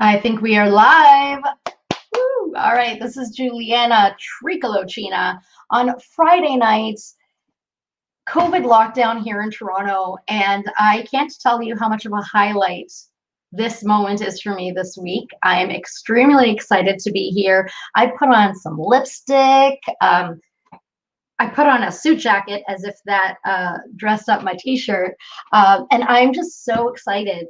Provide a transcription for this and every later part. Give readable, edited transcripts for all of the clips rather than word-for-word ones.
I think we are live. Woo. All right, this is Juliana Tricolocina on Friday nights. COVID lockdown here in Toronto, and I can't tell you how much of a highlight this moment is for me this week. I am extremely excited to be here. I put on some lipstick. I put on a suit jacket as if that dressed up my t-shirt. And I'm just so excited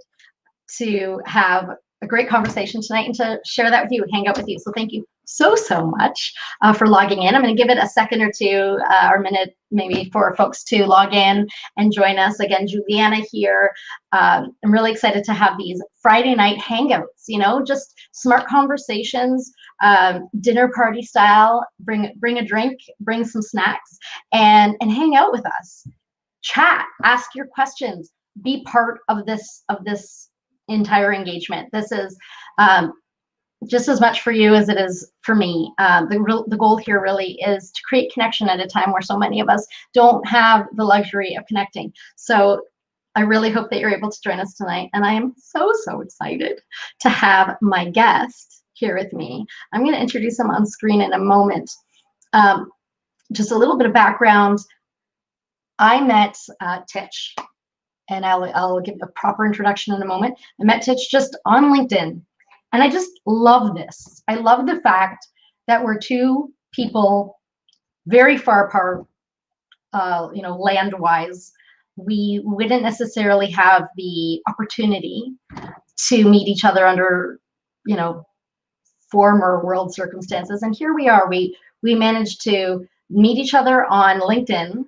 to have a great conversation tonight and to share that with you, hang out with you. So thank you so much for logging in. I'm going to give it a second or two or a minute maybe for folks to log in and join us. Again, Juliana here. I'm really excited to have these Friday night hangouts, you know, just smart conversations, dinner party style. Bring a drink, bring some snacks, and hang out with us. Chat, ask your questions, be part of this entire engagement. This is just as much for you as it is for me. The goal here really is to create connection at a time where so many of us don't have the luxury of connecting. So I really hope that you're able to join us tonight. And I am so excited to have my guest here with me. I'm going to introduce him on screen in a moment. Just a little bit of background. I met Titch, and I'll give a proper introduction in a moment. I met Titch just on LinkedIn, and I just love this. I love the fact that we're two people very far apart, you know, land-wise. We wouldn't necessarily have the opportunity to meet each other under, you know, former world circumstances, and here we are. We managed to meet each other on LinkedIn,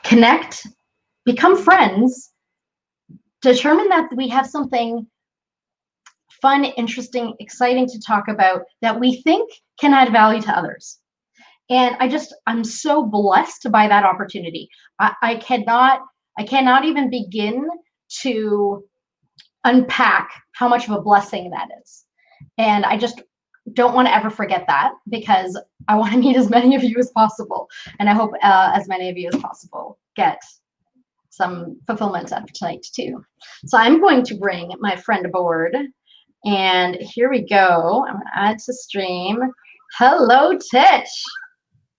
connect, become friends, determine that we have something fun, interesting, exciting to talk about that we think can add value to others. And I'm so blessed by that opportunity. I cannot even begin to unpack how much of a blessing that is. And I just don't want to ever forget that, because I want to meet as many of you as possible. And I hope as many of you as possible get some fulfillment of tonight too. So I'm going to bring my friend aboard, and here we go. I'm going to add to stream. Hello, Titch.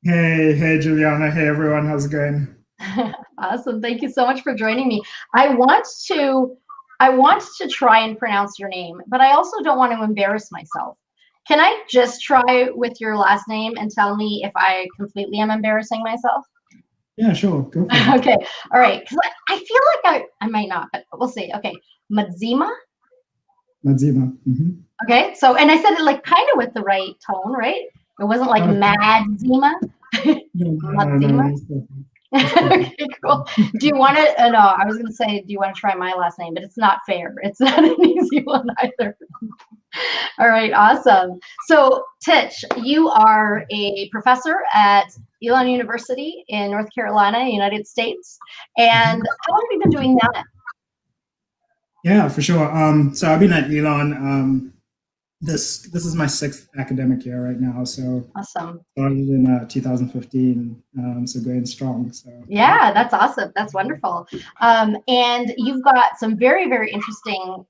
Hey, Juliana. Hey, everyone. How's it going? Awesome. Thank you so much for joining me. I want to try and pronounce your name, but I also don't want to embarrass myself. Can I just try with your last name and tell me if I completely am embarrassing myself? Yeah, sure. Go for it. Okay. All right. I feel like I might not, but we'll see. Okay. Madzima. Madzima. Okay. So, and I said it like kind of with the right tone, right? It wasn't like Madzima. Madzima. Okay, cool. Do you want to? No, I was going to say, do you want to try my last name? But it's not fair. It's not an easy one either. All right, awesome. So, Titch, you are a professor at Elon University in North Carolina, United States. And how long have you been doing that? Yeah, for sure. So I've been at Elon. This is my 6th academic year right now. So awesome. Started in 2015. So going strong. So yeah, that's awesome. That's wonderful. And you've got some very interesting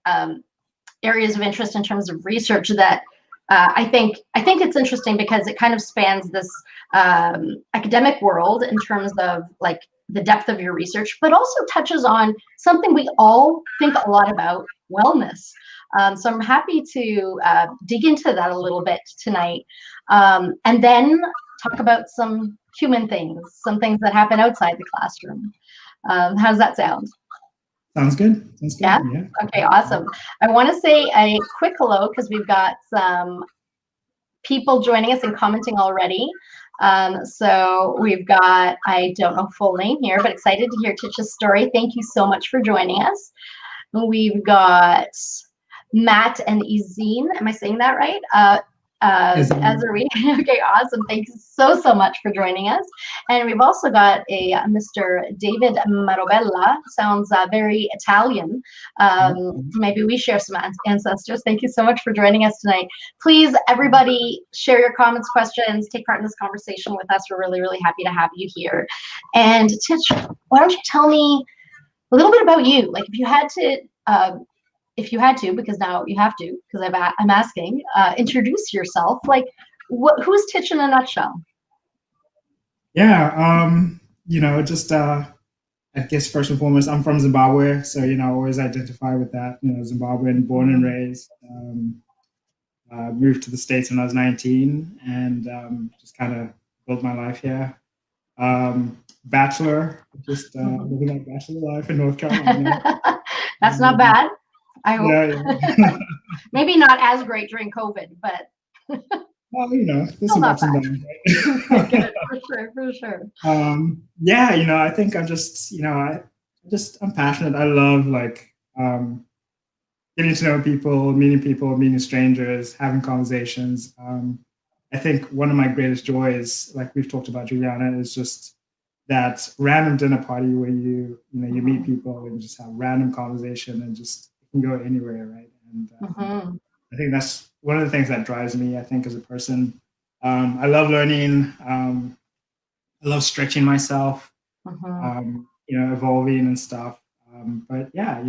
areas of interest in terms of research that I think it's interesting because it kind of spans this academic world in terms of like the depth of your research, but also touches on something we all think a lot about: wellness. So I'm happy to dig into that a little bit tonight, and then talk about some human things, some things that happen outside the classroom. How's that sound? Sounds good. Sounds good. Yeah? Okay, awesome. I want to say a quick hello because we've got some people joining us and commenting already. So we've got, I don't know full name here, but excited to hear Titch's story. Thank you so much for joining us. We've got Matt and Izine. Am I saying that right? Azari. Okay, awesome. Thank you so much for joining us. And we've also got a Mr. David Marobella. Sounds very Italian. Maybe we share some ancestors. Thank you so much for joining us tonight. Please, everybody, share your comments, questions, take part in this conversation with us. We're really happy to have you here. And Titch, why don't you tell me a little bit about you? Like if you had to if you had to, because now you have to, because I'm asking, introduce yourself. Like, who's Titch in a nutshell? Yeah, just I guess first and foremost, I'm from Zimbabwe, so I always identify with that. Zimbabwean, born and raised. Moved to the States when I was 19, and just kind of built my life here. Bachelor, just living that bachelor life in North Carolina. That's not bad. I hope. Yeah. Maybe not as great during COVID, but Well, there's some ups and downs, right? Good, for sure. Yeah, I think I'm just, I'm passionate. I love getting to know people, meeting strangers, having conversations. I think one of my greatest joys, like we've talked about, Juliana, is just that random dinner party where you meet people and just have random conversation and just can go anywhere, right? And I think that's one of the things that drives me, I think, as a person. I love learning. I love stretching myself, evolving and stuff. But yeah,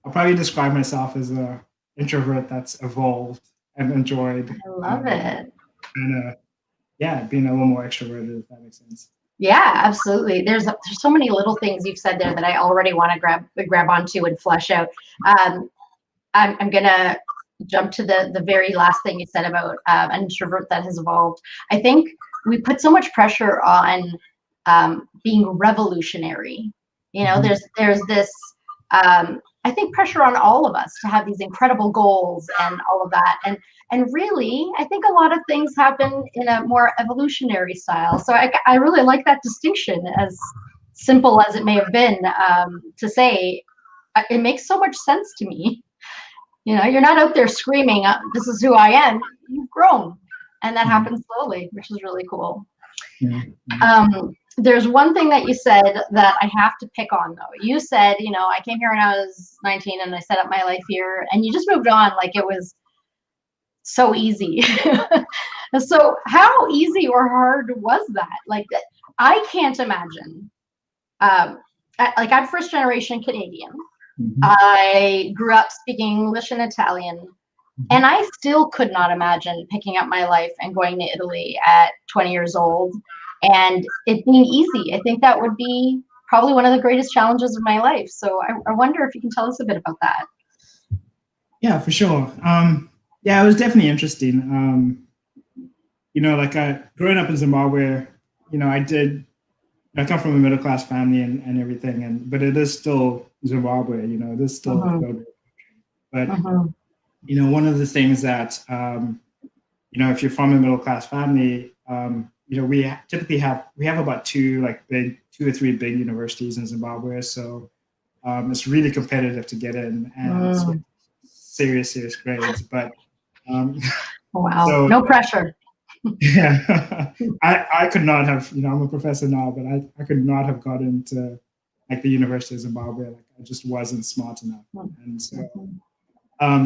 I'll probably describe myself as a introvert that's evolved and enjoyed. I love it. And being a little more extroverted, if that makes sense. Yeah, absolutely. There's so many little things you've said there that I already want to grab onto and flesh out. I'm gonna jump to the very last thing you said about an introvert that has evolved. I think we put so much pressure on being revolutionary. There's this I think pressure on all of us to have these incredible goals and all of that. And really, I think a lot of things happen in a more evolutionary style. So I really like that distinction, as simple as it may have been, to say. It makes so much sense to me. You're not out there screaming, this is who I am. You've grown. And that happens slowly, which is really cool. There's one thing that you said that I have to pick on, though. You said, I came here when I was 19 and I set up my life here, and you just moved on like it was so easy. So how easy or hard was that? Like, I can't imagine. I'm first generation Canadian. I grew up speaking English and Italian, and I still could not imagine picking up my life and going to Italy at 20 years old and it being easy. I think that would be probably one of the greatest challenges of my life. So I wonder if you can tell us a bit about that. Yeah, for sure. It was definitely interesting. Growing up in Zimbabwe, I come from a middle class family and everything, but it is still Zimbabwe. It is still a global country. But one of the things that if you're from a middle class family, we typically have about two or three big universities in Zimbabwe. So it's really competitive to get in, and serious grades. But wow, so, no pressure. Yeah, I could not have. I'm a professor now, but I could not have got into the University of Zimbabwe. I just wasn't smart enough, and so.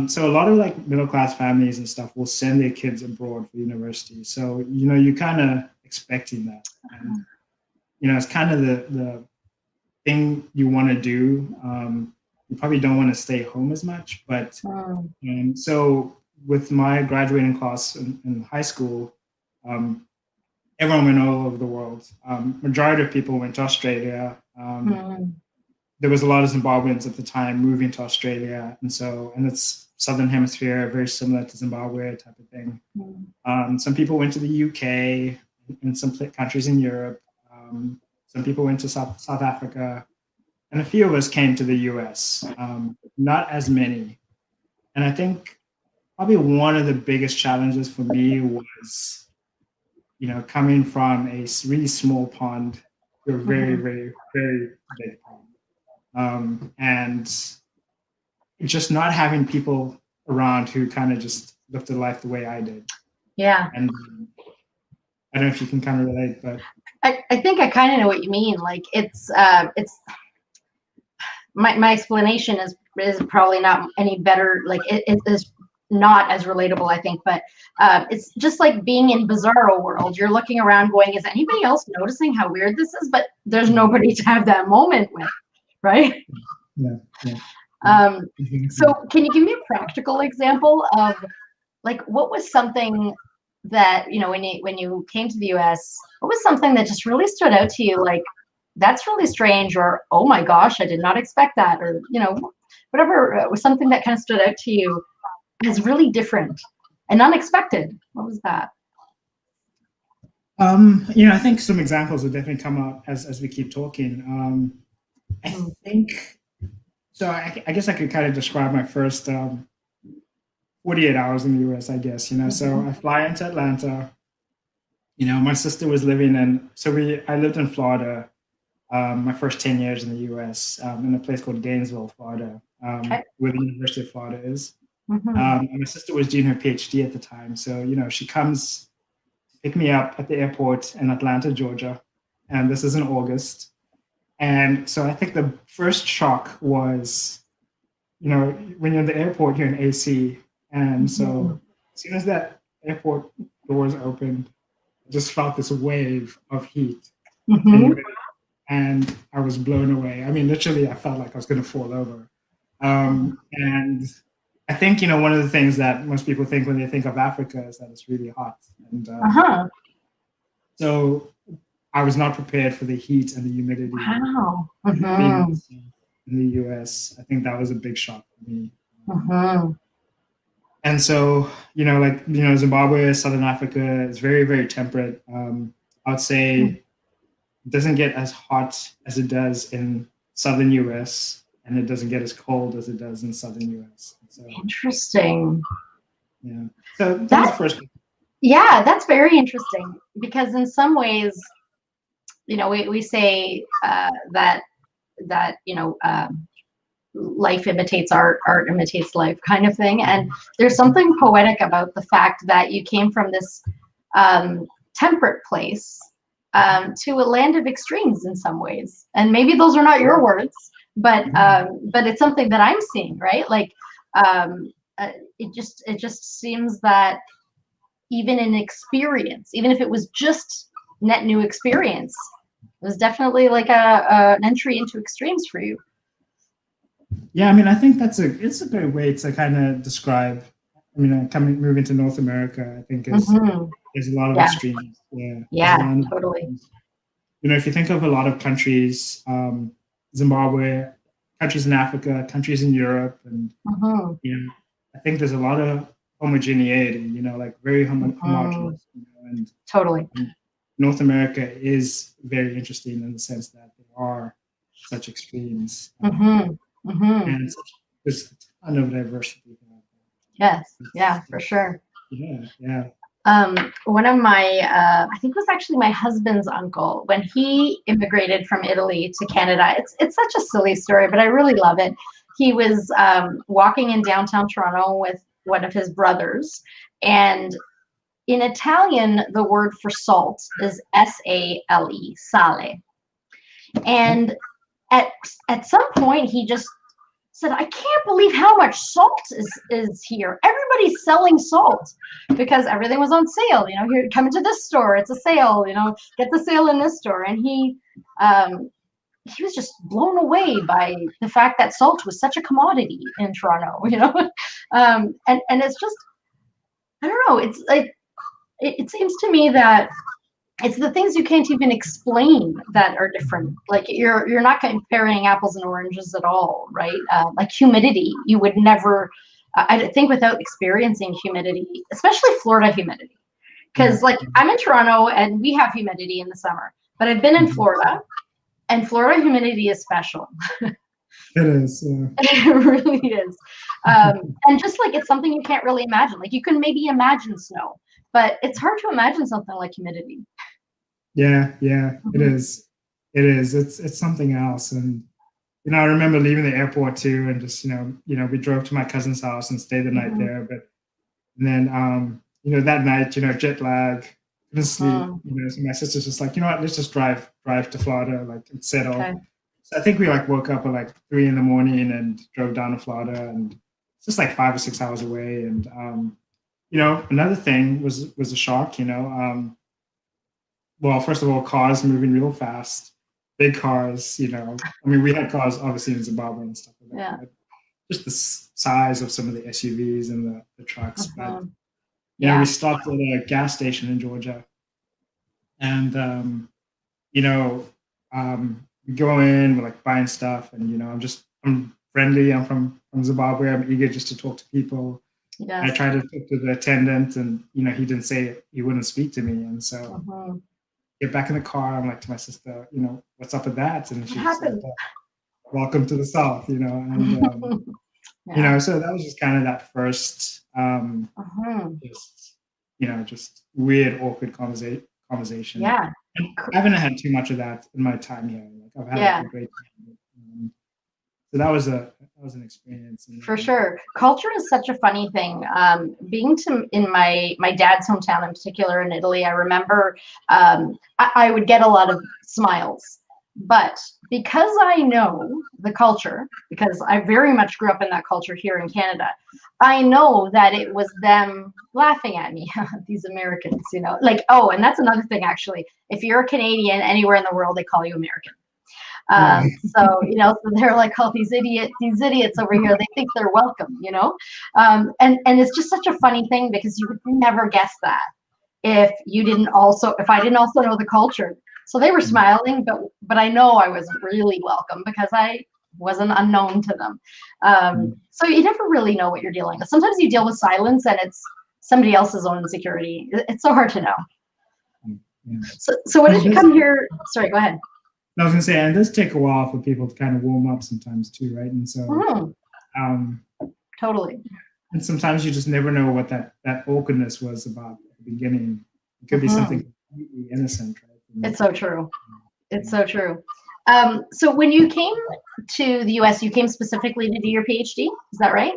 So a lot of middle class families and stuff will send their kids abroad for university. So you're kind of expecting that, and it's kind of the thing you want to do. You probably don't want to stay home as much, but so with my graduating class in high school, everyone went all over the world. Majority of people went to Australia. There was a lot of Zimbabweans at the time moving to Australia, and it's Southern Hemisphere, very similar to Zimbabwe type of thing. Some people went to the UK and some countries in Europe. Some people went to South Africa, and a few of us came to the US. Not as many, and I think probably one of the biggest challenges for me was, coming from a really small pond to a very, very, very big pond. And just not having people around who kind of just looked at life the way I did. Yeah. And I don't know if you can kind of relate, but I think I kind of know what you mean. It's my explanation is probably not any better. It is not as relatable, I think, but it's just like being in bizarro world. You're looking around going, is anybody else noticing how weird this is? But there's nobody to have that moment with, right? Yeah. So can you give me a practical example of like what was something that, you know, when you came to the US, what was something that just really stood out to you, like that's really strange, or oh my gosh, I did not expect that, or you know, whatever was something that kind of stood out to you as really different and unexpected. What was that? You know, I think some examples will definitely come up as we keep talking. I think so. I guess I could kind of describe my first 48 hours in the US, I guess, you know. So I fly into Atlanta. You know, my sister was living in, I lived in Florida my first 10 years in the US in a place called Gainesville, Florida, where the University of Florida is. And my sister was doing her PhD at the time. So, you know, she comes to pick me up at the airport in Atlanta, Georgia. And this is in August. And so I think the first shock was, you know, when you're in the airport, you're in AC. And so as soon as that airport doors opened, I just felt this wave of heat. And I was blown away. I mean, literally, I felt like I was going to fall over. And I think, you know, one of the things that most people think when they think of Africa is that it's really hot. And so I was not prepared for the heat and the humidity. Wow. In the US. I think that was a big shock for me. And so, you know, like, you know, Zimbabwe, Southern Africa is very, very temperate. I would say it doesn't get as hot as it does in Southern US, and it doesn't get as cold as it does in Southern US. So, interesting. Yeah. So that's the first. Yeah, that's very interesting because in some ways, you know, we say that you know, life imitates art, art imitates life kind of thing. And there's something poetic about the fact that you came from this temperate place to a land of extremes in some ways. And maybe those are not your words, but it's something that I'm seeing, right? Like it just seems that even in experience, even if it was just net new experience, it was definitely like an entry into extremes for you. Yeah, I mean, I think it's a great way to kind of describe. I mean, moving to North America, I think there's a lot of extremes. Yeah, totally. You know, if you think of a lot of countries, Zimbabwe, countries in Africa, countries in Europe, and you know, I think there's a lot of homogeneity. You know, like very homogeneous. You know, and totally. And North America is very interesting in the sense that there are such extremes. And there's a ton of diversity. Yes, yeah, for sure. Yeah. One of my, I think it was actually my husband's uncle, when he immigrated from Italy to Canada. It's such a silly story, but I really love it. He was walking in downtown Toronto with one of his brothers, and in Italian, the word for salt is S-A-L-E, sale. And at some point, he just said, I can't believe how much salt is here. Everybody's selling salt because everything was on sale. You know, here, come into this store, it's a sale, you know, get the sale in this store. And he was just blown away by the fact that salt was such a commodity in Toronto, you know. And it's just, I don't know, it's like, it seems to me that it's the things you can't even explain that are different. Like you're not comparing apples and oranges at all, right? Like humidity, you would never, I think without experiencing humidity, especially Florida humidity, because like I'm in Toronto and we have humidity in the summer, but I've been in Florida, and Florida humidity is special. It is. It really is. And just like it's something you can't really imagine. Like you can maybe imagine snow, but it's hard to imagine something like humidity. Yeah, it is. It is. It's something else. And you know, I remember leaving the airport too, and just you know, we drove to my cousin's house and stayed the night there. But and then you know, that night, you know, jet lag, couldn't sleep. You know, so my sister's just like, you know what, let's just drive to Florida, like and settle. Okay. So I think we like woke up at like 3 a.m. and drove down to Florida, and it's just like 5 or 6 hours away. And you know, another thing was a shock. You know, well, first of all, cars moving real fast, big cars. You know, I mean, we had cars obviously in Zimbabwe and stuff like that. just the size of some of the SUVs and the trucks. But you know, Yeah. we stopped at a gas station in Georgia, and you know, we go in, we're like buying stuff, and you know, I'm friendly. I'm from Zimbabwe. I'm eager just to talk to people. I Yes. tried to talk to the attendant, and you know, he didn't say he wouldn't speak to me, and so get back in the car. I'm like to my sister, you know, what's up with that? And she said, "Welcome to the South," you know, and you know, so that was just kind of that first, just you know, just weird, awkward conversation. Yeah. And I haven't had too much of that in my time here. Like I've had a great time. So that was an experience. For sure. Culture is such a funny thing. Being in my dad's hometown in particular in Italy, I remember I would get a lot of smiles. But because I know the culture, because I very much grew up in that culture here in Canada, I know that it was them laughing at me, these Americans, you know, like, oh, and that's another thing, actually. If you're a Canadian anywhere in the world, they call you American. So, you know, so they're like, oh, these idiots over here, they think they're welcome, you know? And it's just such a funny thing because you would never guess that if I didn't also know the culture. So they were smiling, but I know I wasn't really welcome because I wasn't unknown to them. So you never really know what you're dealing with. Sometimes you deal with silence and it's somebody else's own insecurity. It's so hard to know. So when did you come here? Sorry, go ahead. I was going to say, and it does take a while for people to kind of warm up sometimes too, right? And so, totally. And sometimes you just never know what that awkwardness was about at the beginning. It could be something completely innocent, right? It's so true. It's so true. So when you came to the US, you came specifically to do your PhD, is that right?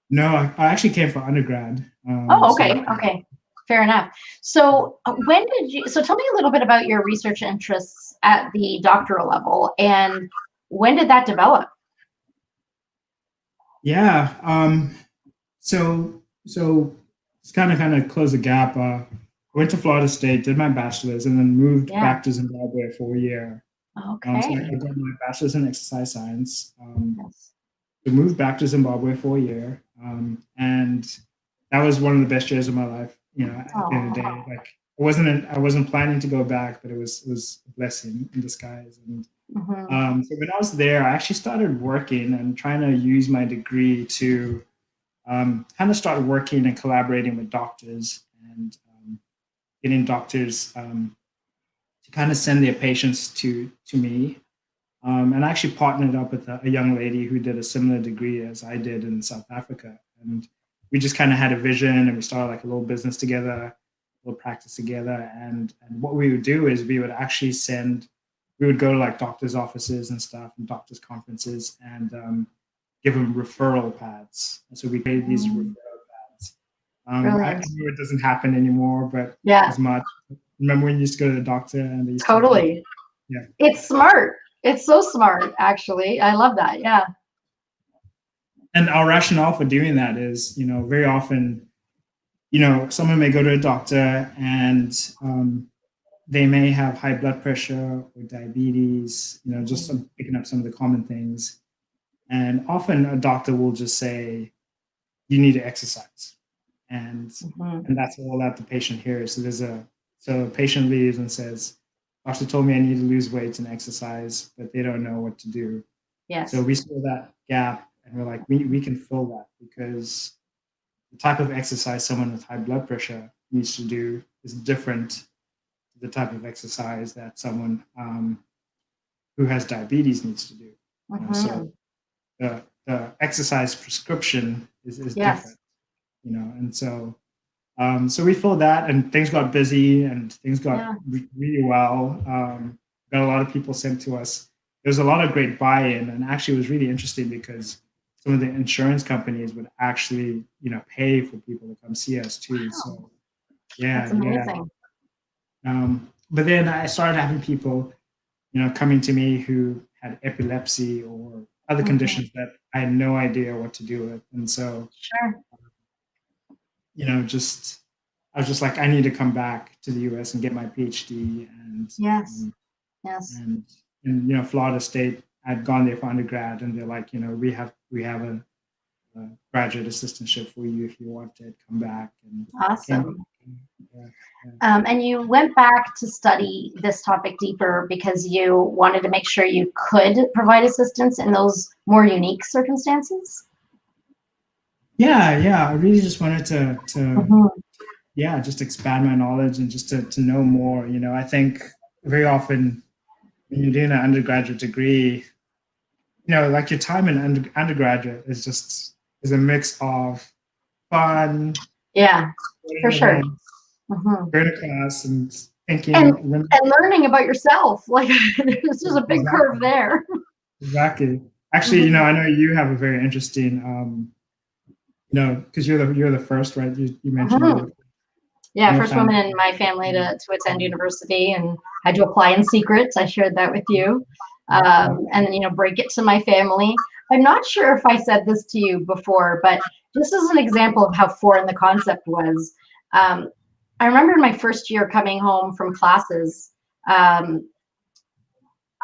No, I actually came for undergrad. Okay. Fair enough. So so tell me a little bit about your research interests at the doctoral level and when did that develop? Yeah. So just kind of close the gap. I went to Florida State, did my bachelor's, and then moved back to Zimbabwe for a year. Okay. So I got my bachelor's in exercise science. So moved back to Zimbabwe for a year, and that was one of the best years of my life. You know, at the end of the day, like I wasn't planning to go back, but it was a blessing in disguise. And so when I was there, I actually started working and trying to use my degree to kind of start working and collaborating with doctors and getting doctors to kind of send their patients to me. And I actually partnered up with a young lady who did a similar degree as I did in South Africa. And we just kind of had a vision and we started like a little business together, a little practice together. And what we would do is we would actually we would go to like doctors' offices and stuff and doctors' conferences and give them referral pads. And so we created these referral pads. I know it doesn't happen anymore, but as much. Remember when you used to go to the doctor and they used to It's smart. It's so smart, actually. I love that. Yeah. And our rationale for doing that is, you know, very often, you know, someone may go to a doctor and they may have high blood pressure or diabetes, you know, just picking up some of the common things. And often a doctor will just say, you need to exercise. And that's all that the patient hears. So a patient leaves and says, doctor told me I need to lose weight and exercise, but they don't know what to do. Yes. So we saw that gap and we're like, we can fill that because the type of exercise someone with high blood pressure needs to do is different to the type of exercise that someone who has diabetes needs to do. So the exercise prescription is different, you know, and so so we filled that and things got busy and things got really well. Got a lot of people sent to us. There was a lot of great buy-in and actually it was really interesting because some of the insurance companies would actually, you know, pay for people to come see us too. So that's amazing. But then I started having people, you know, coming to me who had epilepsy or other conditions that I had no idea what to do with. And so, you know, I was just like, I need to come back to the US and get my PhD. And and you know, Florida State, I'd gone there for undergrad and they're like, you know, we have graduate assistantship for you if you wanted. Come back and Awesome. yeah, And you went back to study this topic deeper because you wanted to make sure you could provide assistance in those more unique circumstances? yeah. I really just wanted to Mhm. yeah, just expand my knowledge and just to know more. I think very often when you're doing an undergraduate degree, like your time in undergraduate is a mix of fun, Yeah, for sporting sure. events, Mhm. going to class and And thinking. and learning about yourself, like there's just a big curve Exactly, there. exactly. Actually, Mhm. I know you have a very interesting, because you're the first, right? You mentioned you were Mhm. Yeah, in your first family. woman in my family to attend university, and had to apply in secret. I shared that with you, Yeah. and break it to my family. I'm not sure if I said this to you before, but just as an example of how foreign the concept was, um, I remember in my first year coming home from classes. Um,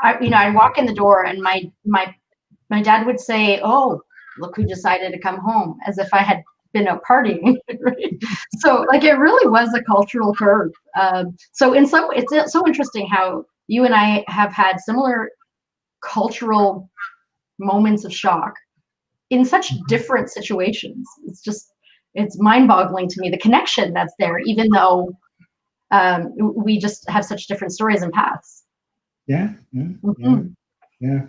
I'd walk in the door, and my dad would say, "Oh, look who decided to come home," as if I had been out partying. Right? So, like, it really was a cultural curve. So, it's so interesting how you and I have had similar cultural moments of shock in such different situations. It's mind-boggling to me the connection that's there, even though we just have such different stories and paths. Yeah, yeah, yeah, Mhm. yeah.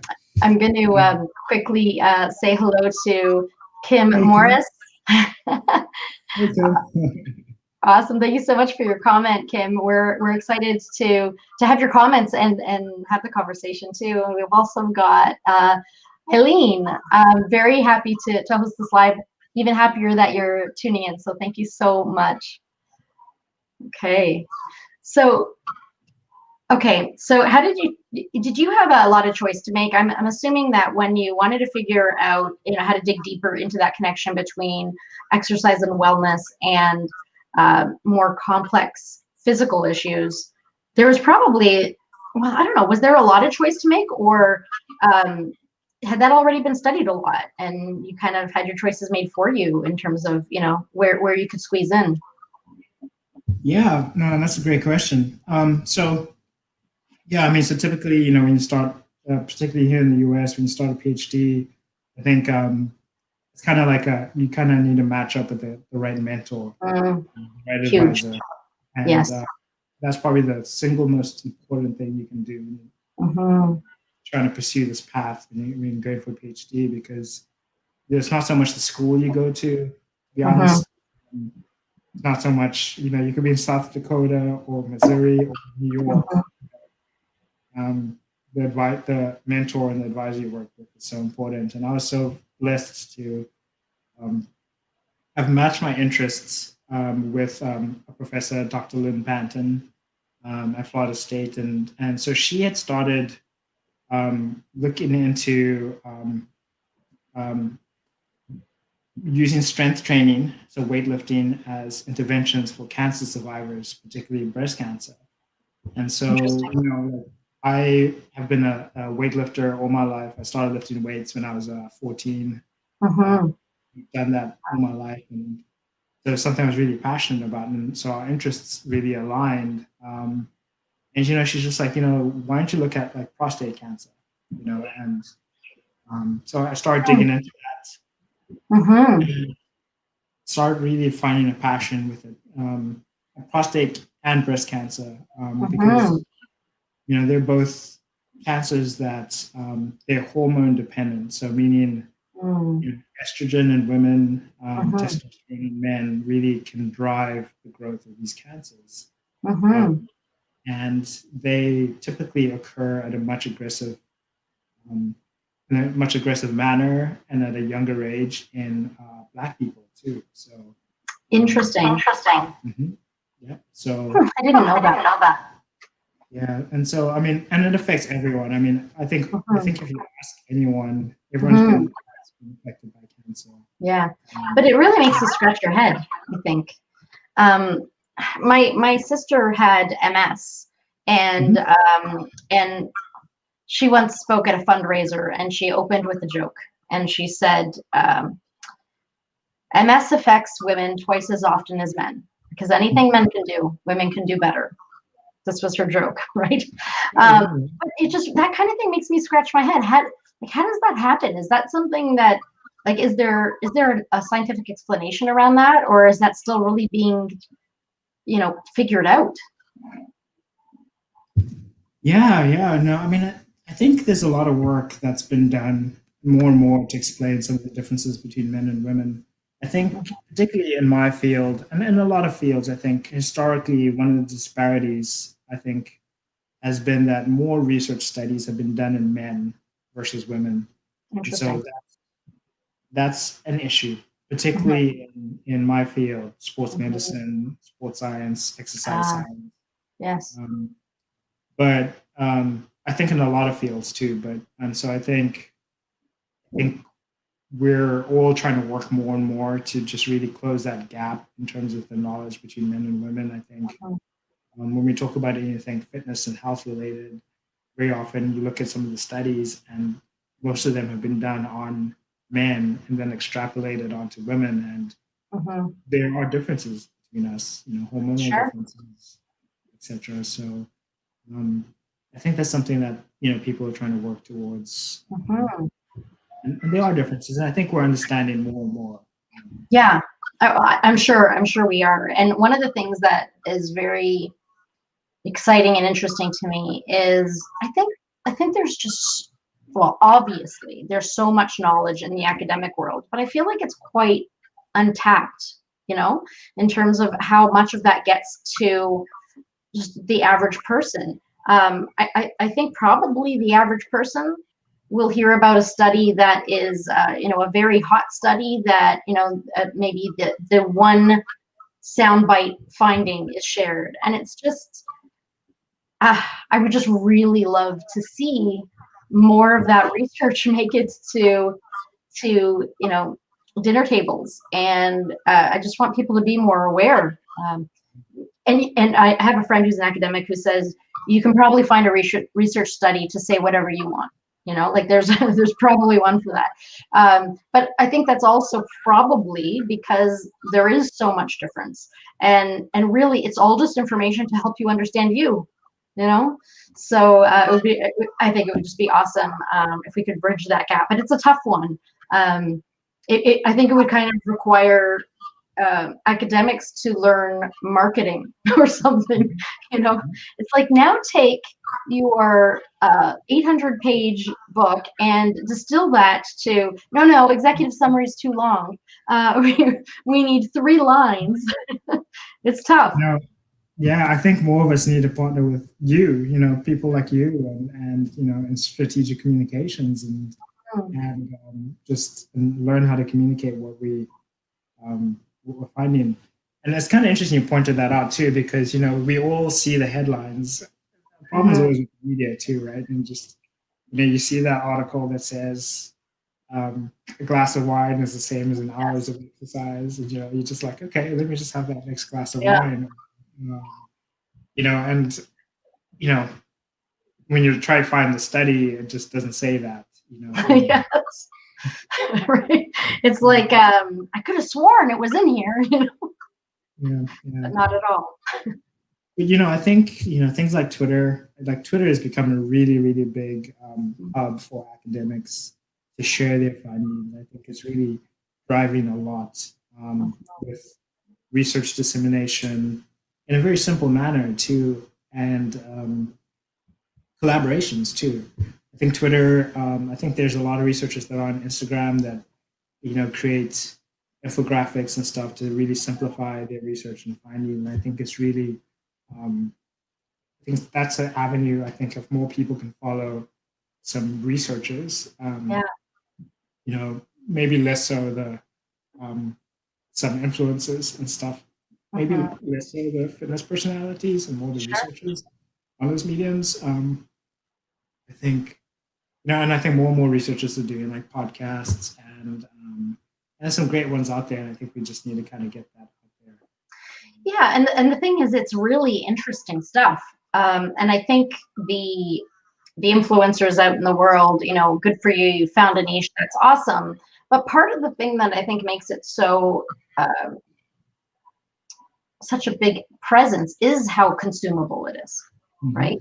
I'm going to quickly say hello to Kim Hey, Kim. Morris. Hey, Kim. Awesome. Thank you so much for your comment, Kim. We're excited to have your comments and have the conversation too. And we've also got Eileen. I'm very happy to host this live. Even happier that you're tuning in. So thank you so much. Okay. So how did you have a lot of choice to make? I'm assuming that when you wanted to figure out, how to dig deeper into that connection between exercise and wellness and more complex physical issues, there was probably, well, I don't know, was there a lot of choice to make, or had that already been studied a lot and you kind of had your choices made for you in terms of, where you could squeeze in? Yeah, no, that's a great question. So yeah, I mean, so typically, when you start, particularly here in the US, when you start a PhD, I think it's kind of like you kind of need to match up with the right mentor, Mm, the right huge. advisor, and Yes. that's probably the single most important thing you can do when Hmm. trying to pursue this path when you go for a PhD, because it's not so much the school you go to be Hmm. honest. It's not so much, you could be in South Dakota or Missouri or New York. Um, the mentor and the advisor you work with is so important. And I was so blessed to um, have matched my interests with a professor, Dr. Lynn Banton, at Florida State. And so she had started looking into um, using strength training, so weightlifting, as interventions for cancer survivors, particularly breast cancer. And so, Interesting. I have been a weightlifter all my life. I started lifting weights when I was 14. Uh, Hmm. done that all my life, and so it's something I was really passionate about, and so our interests really aligned. And she's just like, why don't you look at like prostate cancer, and so I started digging into Hmm. that, started really finding a passion with it, prostate and breast cancer, because Hmm. they're both cancers that they're hormone dependent. So meaning estrogen in women, Hmm. testosterone in men really can drive the growth of these cancers. Hmm. And they typically occur at um, in a much aggressive manner and at a younger age in Black people too. So, Interesting. mhm, yeah. So I didn't know that. yeah, and so I mean, and it affects everyone. I mean, I think Hmm. if you ask anyone, everyone's Hmm. been affected by cancer. Yeah, but Um, it really makes you scratch your head, I think. Um, my sister had MS, and mhm, and she once spoke at a fundraiser, and she opened with a joke, and she said, MS affects women twice as often as men, because anything men can do, women can do better. This was her joke, right? But it just, that kind of thing makes me scratch my head. How does that happen? Is that something that, like, is there a scientific explanation around that, or is that still really being, figured out? Yeah. No, I mean, I think there's a lot of work that's been done more and more to explain some of the differences between men and women. I think, particularly in my field, and in a lot of fields, I think historically one of the disparities, I think, has been that more research studies have been done in men versus women. And so that's an issue, particularly in my field, sports medicine, sports science, exercise science. Yes. But I think in a lot of fields too. And so I think we're all trying to work more and more to just really close that gap in terms of the knowledge between men and women. I think when we talk about anything fitness and health related, very often you look at some of the studies and most of them have been done on men and then extrapolated onto women. And there are differences between us, hormonal differences, etc. So I think that's something that people are trying to work towards, and there are differences, and I think we're understanding more and more. Yeah, I'm sure we are. And one of the things that is very exciting and interesting to me is I think there's just, well, obviously there's so much knowledge in the academic world, but I feel like it's quite untapped, in terms of how much of that gets to just the average person. I think probably the average person will hear about a study that is, a very hot study that, maybe the one soundbite finding is shared. And it's just, I would just really love to see more of that research make it to dinner tables. And I just want people to be more aware. And I have a friend who's an academic who says you can probably find a research study to say whatever you want. Like there's probably one for that. But I think that's also probably because there is so much difference, and really it's all just information to help you understand you. So it would be, I think it would just be awesome if we could bridge that gap. But it's a tough one. I think it would kind of require academics to learn marketing or something. It's like, now take your 800-page book and distill that to, no, executive summary is too long. We need 3 lines. It's tough. Yeah, I think more of us need to partner with people like you, and in strategic communications, and just learn how to communicate what we're finding. And it's kind of interesting you pointed that out too, because we all see the headlines. The problem is always with the media too, right? And just you see that article that says a glass of wine is the same as an hours of exercise, and you're just like, okay, let me just have that next glass of wine. And when you try to find the study, it just doesn't say that. Yes. Right. It's like, I could have sworn it was in here. But not at all. But I think things like Twitter has become a really, really big hub for academics to share their findings. I think it's really driving a lot with research dissemination in a very simple manner too, and collaborations too. I think Twitter. I think there's a lot of researchers that are on Instagram that create infographics and stuff to really simplify their research and finding. And I think it's really, I think that's an avenue. I think if more people can follow some researchers, maybe less so the some influencers and stuff. Maybe less so the fitness personalities and more the researchers on those mediums. I think, and I think more and more researchers are doing like podcasts, and there's some great ones out there. And I think we just need to kind of get that out there. Yeah, and the thing is, it's really interesting stuff. And I think the influencers out in the world, good for you. You found a niche that's awesome. But part of the thing that I think makes it so such a big presence is how consumable it is, right?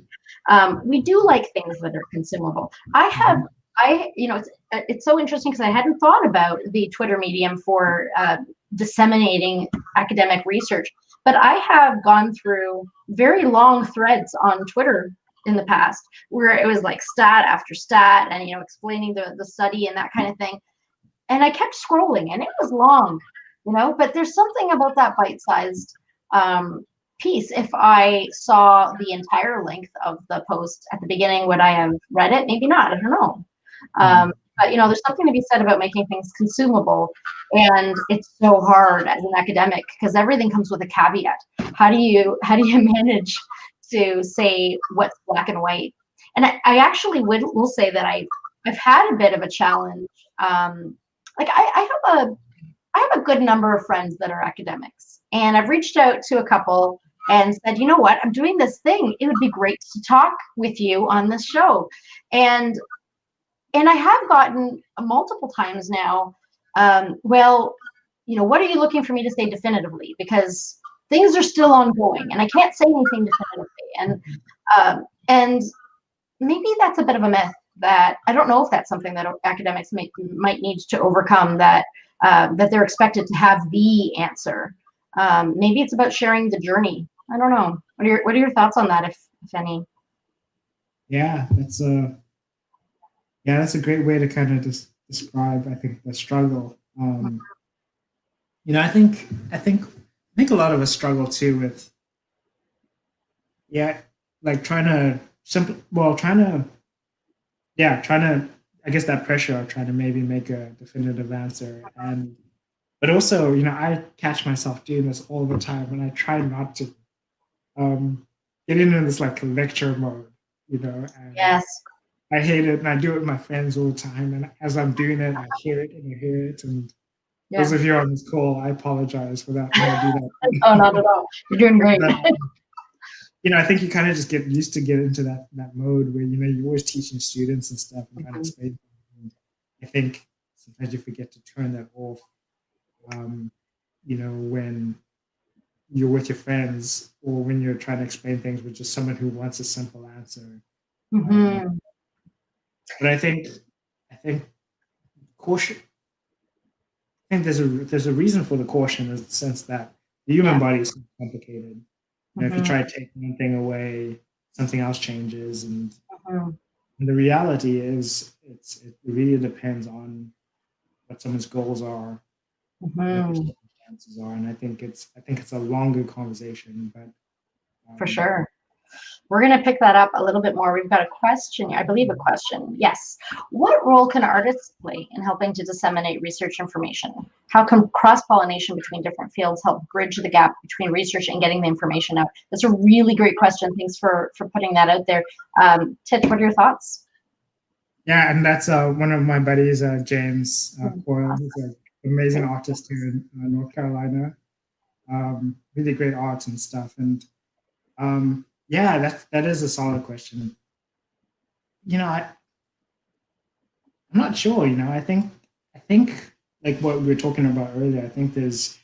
We do like things that are consumable. It's so interesting because I hadn't thought about the Twitter medium for disseminating academic research, but I have gone through very long threads on Twitter in the past where it was like stat after stat and, you know, explaining the study and that kind of thing. And I kept scrolling and it was long, you know, but there's something about that bite-sized piece. If I saw the entire length of the post at the beginning, would I have read it? Maybe not. I don't know. But you know, there's something to be said about making things consumable, and it's so hard as an academic because everything comes with a caveat. How do you manage to say what's black and white? And I actually will say that I've had a bit of a challenge. Like I have a good number of friends that are academics, and I've reached out to a couple and said, you know what, I'm doing this thing. It would be great to talk with you on this show. And I have gotten multiple times now, well, you know, what are you looking for me to say definitively? Because things are still ongoing and I can't say anything definitively. And maybe that's a bit of a myth that I don't know if that's something that academics might need to overcome, that they're expected to have the answer. Maybe it's about sharing the journey. I don't know. What are your thoughts on that, if any? Yeah, that's a great way to kind of describe, I think, the struggle. You know, I think a lot of us struggle too with, like trying to, I guess, that pressure of trying to maybe make a definitive answer. But also, you know, I catch myself doing this all the time, and I try not to get into this like lecture mode, you know. And yes. I hate it, and I do it with my friends all the time. And as I'm doing it, I hear it and I hear it. And those of you on this call, I apologize for that when I do that. Oh, not at all. You're doing great. But, you know, I think you kind of just get used to get into that mode where, you know, you're always teaching students and stuff and kind of explain. And I think sometimes you forget to turn that off. You know, when you're with your friends or when you're trying to explain things with just someone who wants a simple answer. But I think caution. I think there's a reason for the caution, in the sense that the human body is so complicated. You know, if you try to take one thing away, something else changes, and the reality is it really depends on what someone's goals are, what their circumstances are, and I think it's a longer conversation, but for sure. We're going to pick that up a little bit more. We've got a question, I believe a question. Yes. What role can artists play in helping to disseminate research information? How can cross-pollination between different fields help bridge the gap between research and getting the information out? That's a really great question. Thanks for putting that out there. Titch, what are your thoughts? Yeah, and that's one of my buddies, James Coyle. He's an amazing artist here in North Carolina. Really great art and stuff. And yeah, that is a solid question. You know, I'm not sure. You know, I think like what we were talking about earlier. I think there is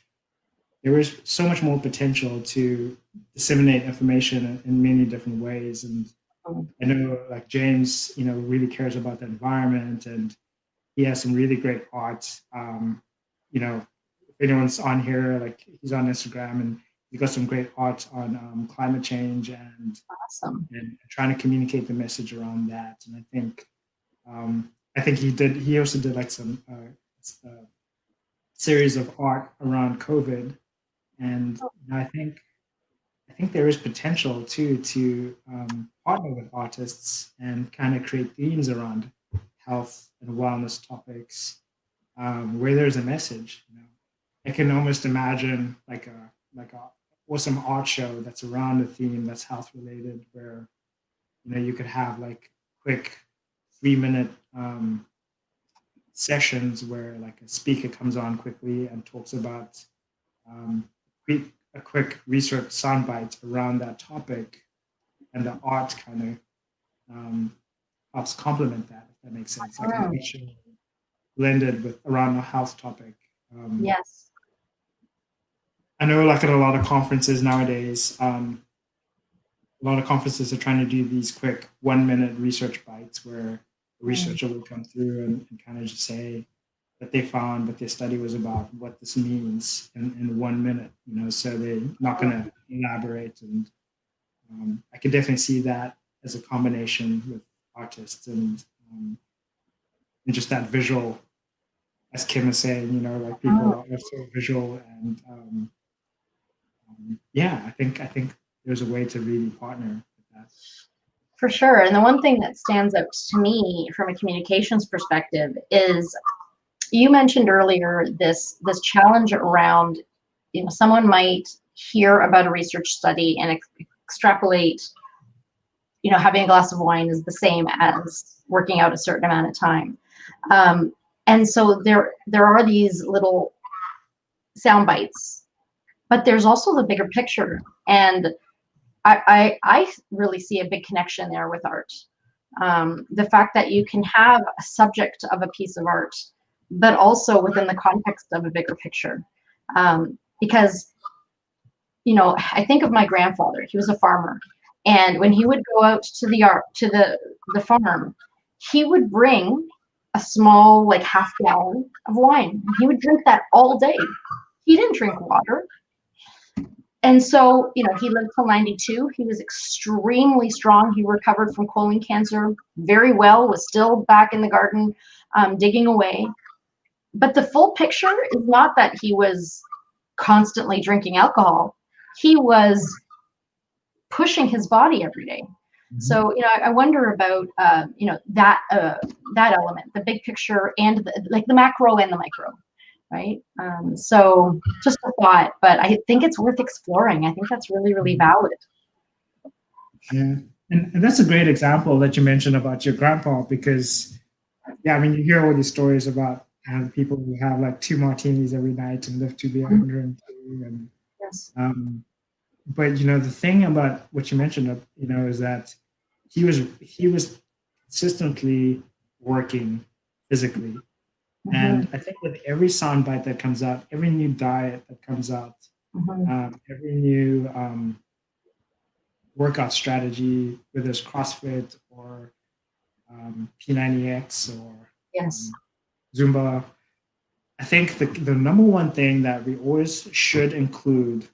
so much more potential to disseminate information in many different ways. And I know, like, James, you know, really cares about the environment, and he has some really great art. You know, if anyone's on here, like, he's on Instagram, and he's got some great art on climate change and trying to communicate the message around that. And I think he also did like some series of art around COVID, and I think there is potential too to partner with artists and kind of create themes around health and wellness topics where there's a message. You know, I can almost imagine like a awesome art show that's around a theme that's health related, where, you know, you could have like quick 3-minute sessions where like a speaker comes on quickly and talks about a quick research soundbite around that topic, and the art kind of helps complement that, if that makes sense. Like an art show blended with around a health topic. Yes. I know, like at a lot of conferences nowadays, a lot of conferences are trying to do these quick 1-minute research bites where a researcher will come through and kind of just say that they found what their study was about, what this means in 1 minute, so they're not going to elaborate. And I can definitely see that as a combination with artists and just that visual, as Kim is saying, like people are so visual. And yeah, I think there's a way to really partner with that. For sure. And the one thing that stands out to me from a communications perspective is, you mentioned earlier this challenge around, someone might hear about a research study and extrapolate, having a glass of wine is the same as working out a certain amount of time. And so there are these little sound bites, but there's also the bigger picture. And I really see a big connection there with art. The fact that you can have a subject of a piece of art, but also within the context of a bigger picture. Because, I think of my grandfather. He was a farmer. And when he would go out to the farm, he would bring a small, like, half gallon of wine. He would drink that all day. He didn't drink water. And so, he lived till 92. He was extremely strong. He recovered from colon cancer very well, was still back in the garden, digging away. But the full picture is not that he was constantly drinking alcohol. He was pushing his body every day. Mm-hmm. So, I wonder about, that element, the big picture, and the macro and the micro. Right. So just a thought, but I think it's worth exploring. I think that's really, really valid. Yeah. And that's a great example that you mentioned about your grandpa, because, you hear all these stories about people who have like 2 martinis every night and live to be 102. And, yes. But, the thing about what you mentioned, is that he was consistently working physically. Mm-hmm. And I think with every soundbite that comes out, every new diet that comes out, mm-hmm. Every new workout strategy, whether it's CrossFit or P90X or yes. Zumba, I think the number one thing that we always should include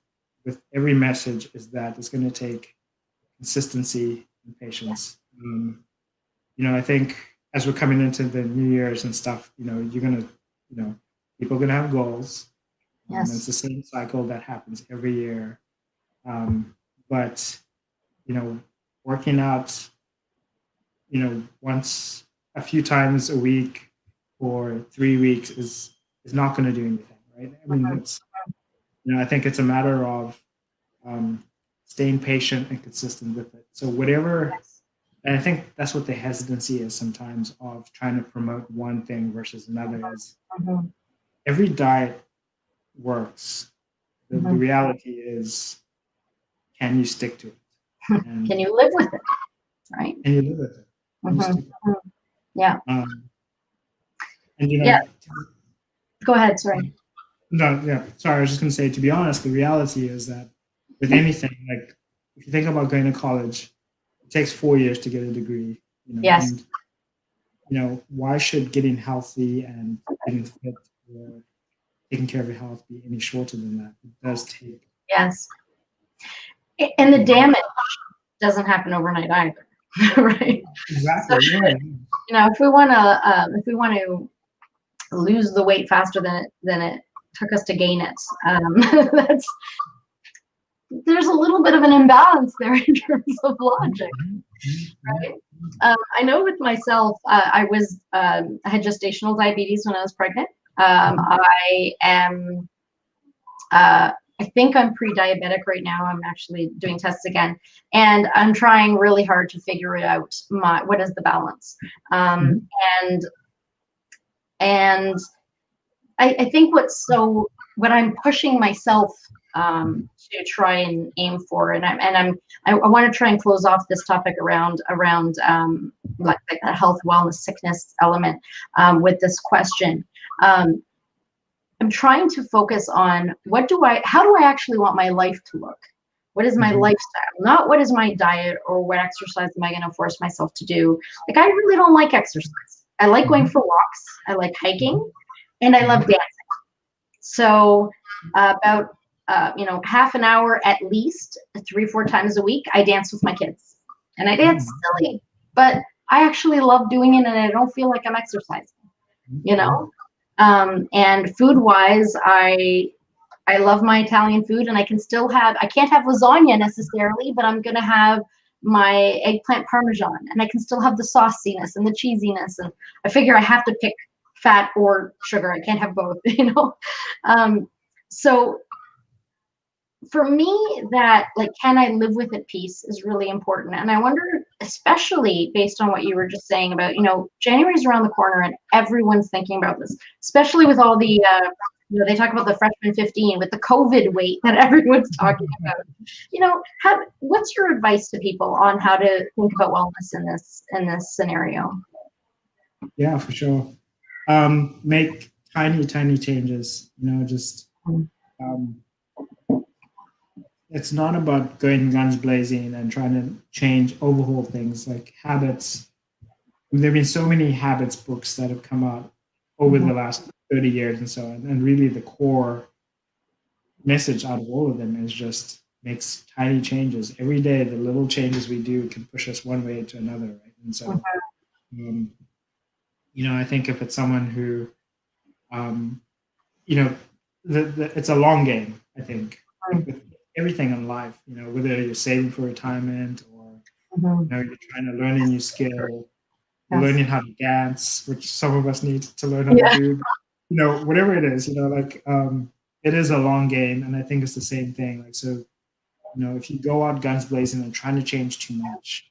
with every message is that it's going to take consistency and patience. I think as we're coming into the New Year's and stuff, you're going to, people are going to have goals. Yes. It's the same cycle that happens every year. But, working out, once a few times a week for 3 weeks is not going to do anything, right? I mean, it's, I think it's a matter of staying patient and consistent with it. So whatever, yes. And I think that's what the hesitancy is sometimes of trying to promote one thing versus another is every diet works. The reality is, can you stick to it? And can you live with it? Right? Can you live with it? Yeah. And yeah. Go ahead, sorry. No, yeah, sorry, I was just going to say, to be honest, the reality is that with anything, like if you think about going to college, it takes 4 years to get a degree. Yes. And, why should getting healthy and getting fit or taking care of your health be any shorter than that? It does take. Yes. And the damage doesn't happen overnight either, right? Exactly. So, yeah. If we want to lose the weight faster than it took us to gain it, there's a little bit of an imbalance there in terms of logic, right? I know with myself, I had gestational diabetes when I was pregnant. I think I'm pre-diabetic right now. I'm actually doing tests again, and I'm trying really hard to figure it out. What is the balance? And I think what I'm pushing myself to try and aim for. And I want to try and close off this topic around like that health, wellness, sickness element with this question. I'm trying to focus on how do I actually want my life to look? What is my lifestyle? Not what is my diet or what exercise am I going to force myself to do? Like, I really don't like exercise. I like going for walks. I like hiking, and I love dancing. So about half an hour at least, 3-4 times a week, I dance with my kids, and I dance silly, but I actually love doing it, and I don't feel like I'm exercising. And food wise, I love my Italian food, and I can't have lasagna necessarily, but I'm going to have my eggplant parmesan, and I can still have the sauciness and the cheesiness. And I figure I have to pick fat or sugar. I can't have both, So for me, that, like, can I live with at peace is really important. And I wonder, especially based on what you were just saying about, January's around the corner and everyone's thinking about this, especially with all the, they talk about the freshman 15 with the COVID weight that everyone's talking about. What's your advice to people on how to think about wellness in this scenario? Yeah, for sure. Make tiny changes, it's not about going guns blazing and trying to overhaul things like habits. There have been so many habits books that have come out over the last 30 years and so on. And really the core message out of all of them is just makes tiny changes. Every day, the little changes we do can push us one way to another, right? And so, I think if it's someone who, it's a long game, I think, with everything in life, whether you're saving for retirement or, you're trying to learn a new skill, learning how to dance, which some of us need to learn how to do, whatever it is, it is a long game. And I think it's the same thing. Like, so, if you go out guns blazing and trying to change too much,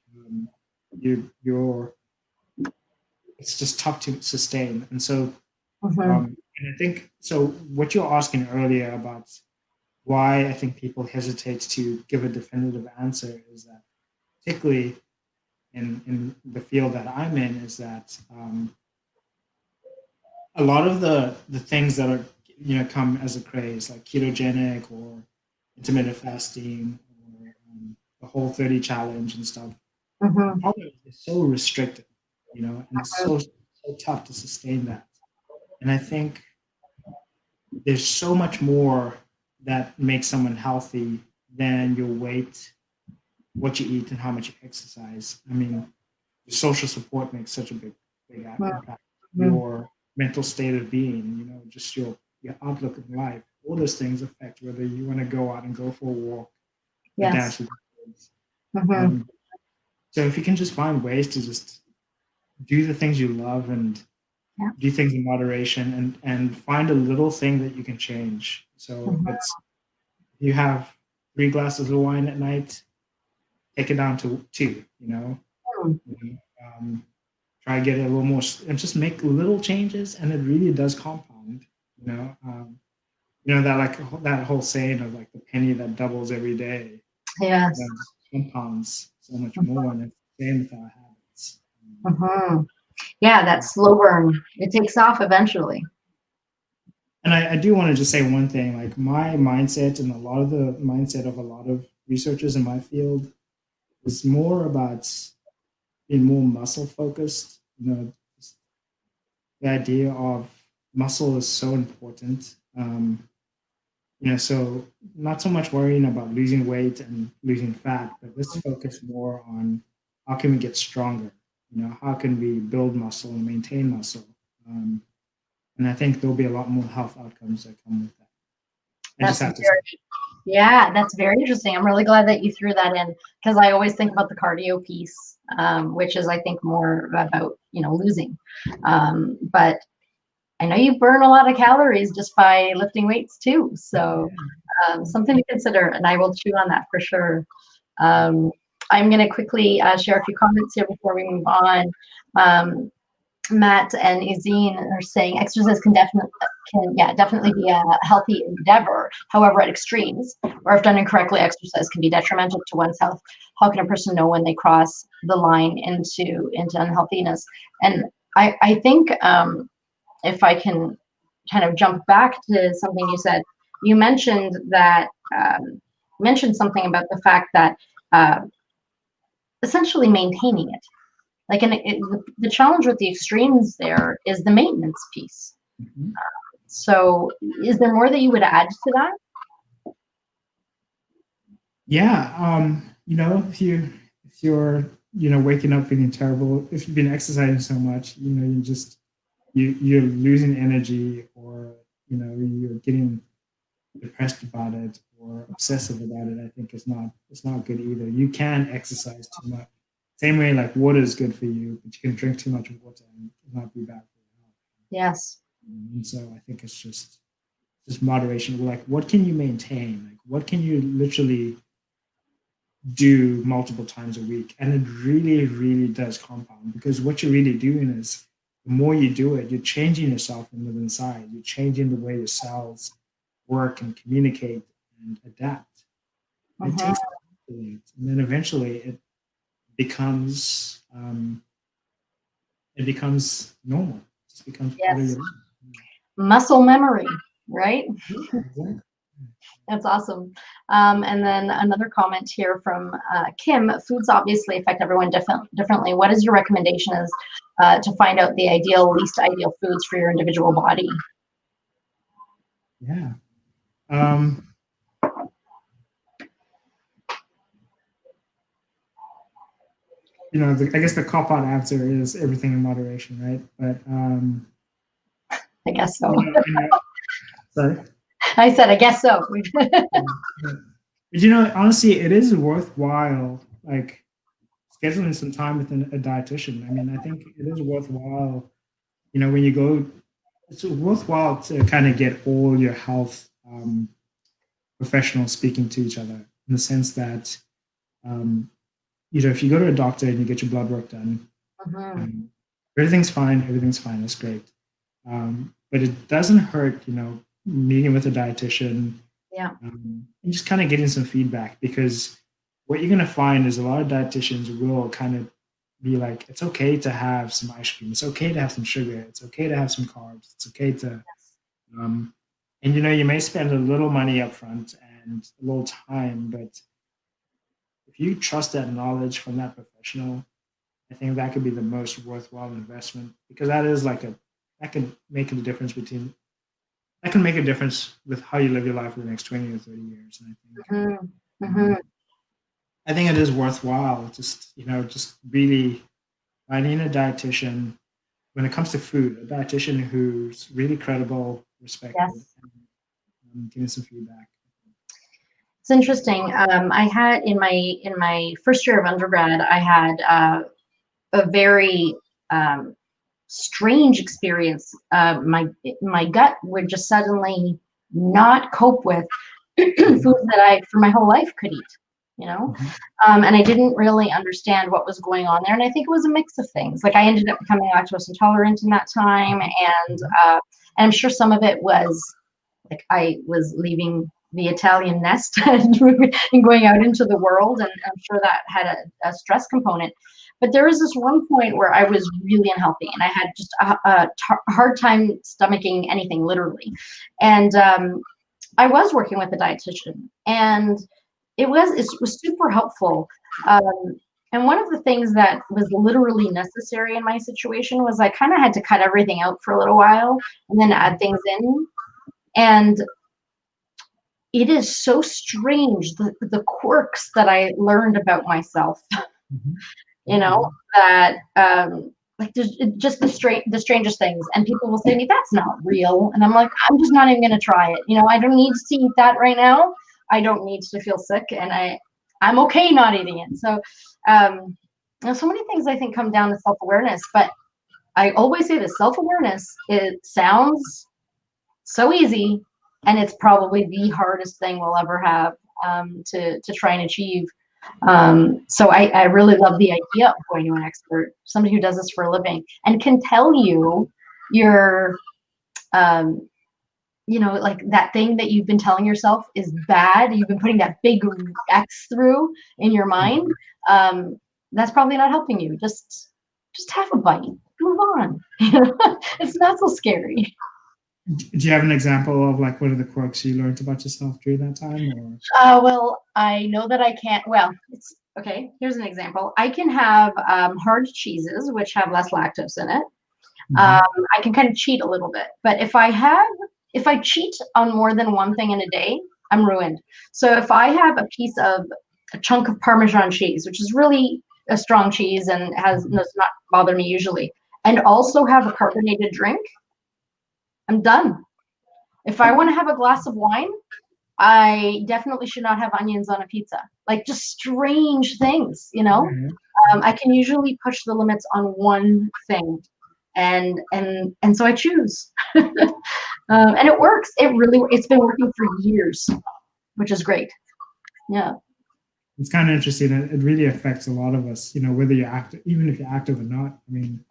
it's just tough to sustain. And so, and I think, so what you're asking earlier about why I think people hesitate to give a definitive answer is that, particularly in the field that I'm in, is that a lot of the things that are come as a craze, like ketogenic or intermittent fasting or the Whole30 challenge and stuff, it's so restricted, and it's so tough to sustain that. And I think there's so much more that makes someone healthy than your weight, what you eat, and how much you exercise. I mean, your social support makes such a big impact. Your mental state of being, just your outlook in life. All those things affect whether you want to go out and go for a walk, or dance with your kids. So if you can just find ways to just do the things you love and do things in moderation and find a little thing that you can change. So if you have 3 glasses of wine at night, take it down to 2, try to get a little more, and just make little changes, and it really does compound, that whole saying of like the penny that doubles every day. Yes. Compounds so much more, and it's the same with our habits. Yeah, that slow burn, it takes off eventually. And I do want to just say one thing, like my mindset and a lot of the mindset of a lot of researchers in my field is more about being more muscle focused. The idea of muscle is so important. So not so much worrying about losing weight and losing fat, but let's focus more on how can we get stronger? How can we build muscle and maintain muscle? And I think there'll be a lot more health outcomes that come with that. That's very interesting. I'm really glad that you threw that in, because I always think about the cardio piece, which is, I think, more about, losing. But I know you burn a lot of calories just by lifting weights too. So something to consider, and I will chew on that for sure. I'm going to quickly share a few comments here before we move on. Matt and Izine are saying exercise can definitely be a healthy endeavor. However, at extremes, or if done incorrectly, exercise can be detrimental to one's health. How can a person know when they cross the line into unhealthiness? And I think if I can kind of jump back to something you said, you mentioned that something about the fact that essentially maintaining it. Like, the challenge with the extremes there is the maintenance piece. Mm-hmm. So is there more that you would add to that? Yeah. If you're, waking up feeling terrible, if you've been exercising so much, you're losing energy, or, you're getting depressed about it or obsessive about it, I think it's not good either. You can exercise too much. Same way, like, water is good for you, but you can drink too much water and it not be bad for your health. Yes. And so I think it's just moderation. Like, what can you maintain? Like, what can you literally do multiple times a week? And it really, really does compound, because what you're really doing is, the more you do it, you're changing yourself from the inside. You're changing the way your cells work and communicate and adapt. And it takes and then eventually it becomes normal. It just becomes part of your life. Muscle memory, right? Yeah, exactly. That's awesome. And then another comment here from Kim: foods obviously affect everyone differently. What is your recommendation to find out the least ideal foods for your individual body? Yeah. I guess the cop-out answer is everything in moderation, right? But I guess so. Sorry? I said, I guess so. But honestly, it is worthwhile, like, scheduling some time with a dietitian. I mean, I think it is worthwhile, when you go, it's worthwhile to kind of get all your health professionals speaking to each other, in the sense that, if you go to a doctor and you get your blood work done, everything's fine, that's great. But it doesn't hurt, meeting with a dietitian, and just kind of getting some feedback, because what you're going to find is a lot of dietitians will kind of be like, it's okay to have some ice cream, it's okay to have some sugar, it's okay to have some carbs, it's okay to, and you may spend a little money up front and a little time, but if you trust that knowledge from that professional, I think that could be the most worthwhile investment, because that can make a difference with how you live your life for the next 20 or 30 years. And I think it is worthwhile, just really finding a dietitian when it comes to food, a dietitian who's really credible, respected, and giving some feedback. It's interesting. I had in my first year of undergrad, I had a very strange experience. My gut would just suddenly not cope with foods that I, for my whole life, could eat. And I didn't really understand what was going on there. And I think it was a mix of things. Like, I ended up becoming lactose intolerant in that time, and I'm sure some of it was like I was leaving the Italian nest and going out into the world, and I'm sure that had a stress component. But there was this one point where I was really unhealthy, and I had just a hard time stomaching anything, literally. And I was working with a dietitian, and it was super helpful. And one of the things that was literally necessary in my situation was I kind of had to cut everything out for a little while and then add things in. And it is so strange, the quirks that I learned about myself, that like, there's just the strangest things, and people will say to me, that's not real. And I'm like, I'm just not even going to try it. I don't need to eat that right now. I don't need to feel sick, and I'm okay not eating it. So, so many things I think come down to self-awareness, but I always say this: self-awareness, it sounds so easy, and it's probably the hardest thing we'll ever have to try and achieve. So I really love the idea of going to an expert, somebody who does this for a living and can tell you your, um, like that thing that you've been telling yourself is bad. You've been putting that big X through in your mind. Um, that's probably not helping you. Just have a bite. Move on. It's not so scary. Do you have an example of like one of the quirks you learned about yourself during that time? Or Well, I know that I can't. Well, it's okay. Here's an example. I can have hard cheeses, which have less lactose in it. Mhm. I can kind of cheat a little bit, but if I cheat on more than one thing in a day, I'm ruined. So if I have a chunk of Parmesan cheese, which is really a strong cheese and does not bother me usually, and also have a carbonated drink, I'm done. If I want to have a glass of wine, I definitely should not have onions on a pizza. Like just strange things, Yeah. I can usually push the limits on one thing, and so I choose, and it works. It's been working for years, which is great. Yeah. It's kind of interesting. It really affects a lot of us, whether you're active, even if you're active or not. I mean,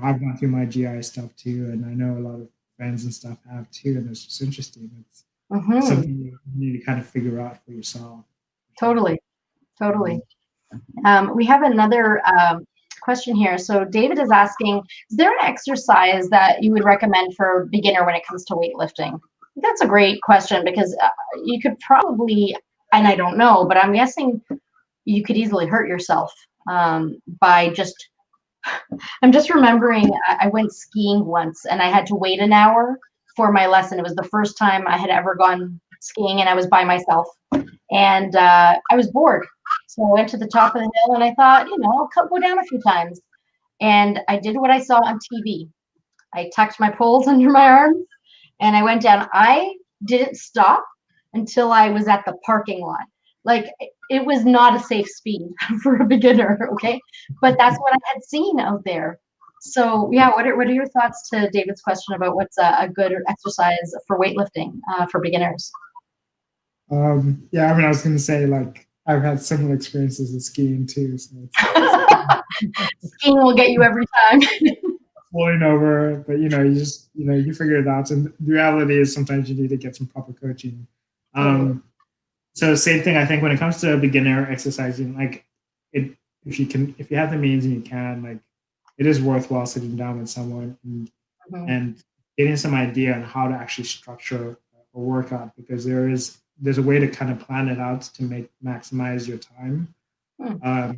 I've gone through my GI stuff too, and I know a lot of friends and stuff have too, and it's just interesting. It's Mm-hmm. something you need to kind of figure out for yourself. Totally. Totally. We have another question here. So David is asking, is there an exercise that you would recommend for a beginner when it comes to weightlifting? That's a great question because you could probably, and I don't know, but I'm guessing you could easily hurt yourself by just, I'm just remembering I went skiing once and I had to wait an hour for my lesson. It was the first time I had ever gone skiing and I was by myself and I was bored. So I went to the top of the hill and I thought, I'll go down a few times. And I did what I saw on TV. I tucked my poles under my arms and I went down. I didn't stop until I was at the parking lot. Like it was not a safe speed for a beginner, okay? But that's what I had seen out there. So yeah, what are your thoughts to David's question about what's a good exercise for weightlifting for beginners? Yeah, I mean, I was going to say like I've had similar experiences with skiing too, so Skiing will get you every time. falling over, but you just you figure it out. And the reality is sometimes you need to get some proper coaching. Totally. So same thing, I think when it comes to beginner exercising, like if you have the means and you can, like it is worthwhile sitting down with someone and getting some idea on how to actually structure a workout, because there's a way to kind of plan it out to maximize your time. I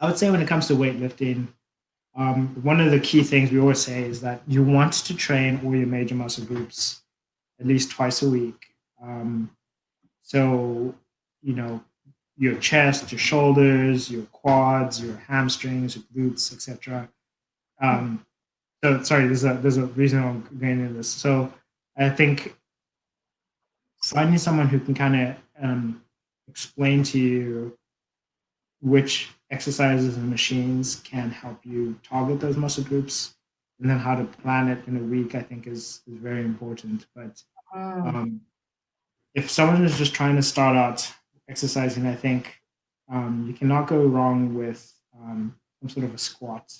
would say when it comes to weightlifting, one of the key things we always say is that you want to train all your major muscle groups at least twice a week. So, you know, your chest, your shoulders, your quads, your hamstrings, your glutes, etc. So, sorry, there's a reason I'm going into this. So, I think finding someone who can kind of explain to you which exercises and machines can help you target those muscle groups, and then how to plan it in a week, I think is very important. But if someone is just trying to start out exercising, I think you cannot go wrong with some sort of a squat,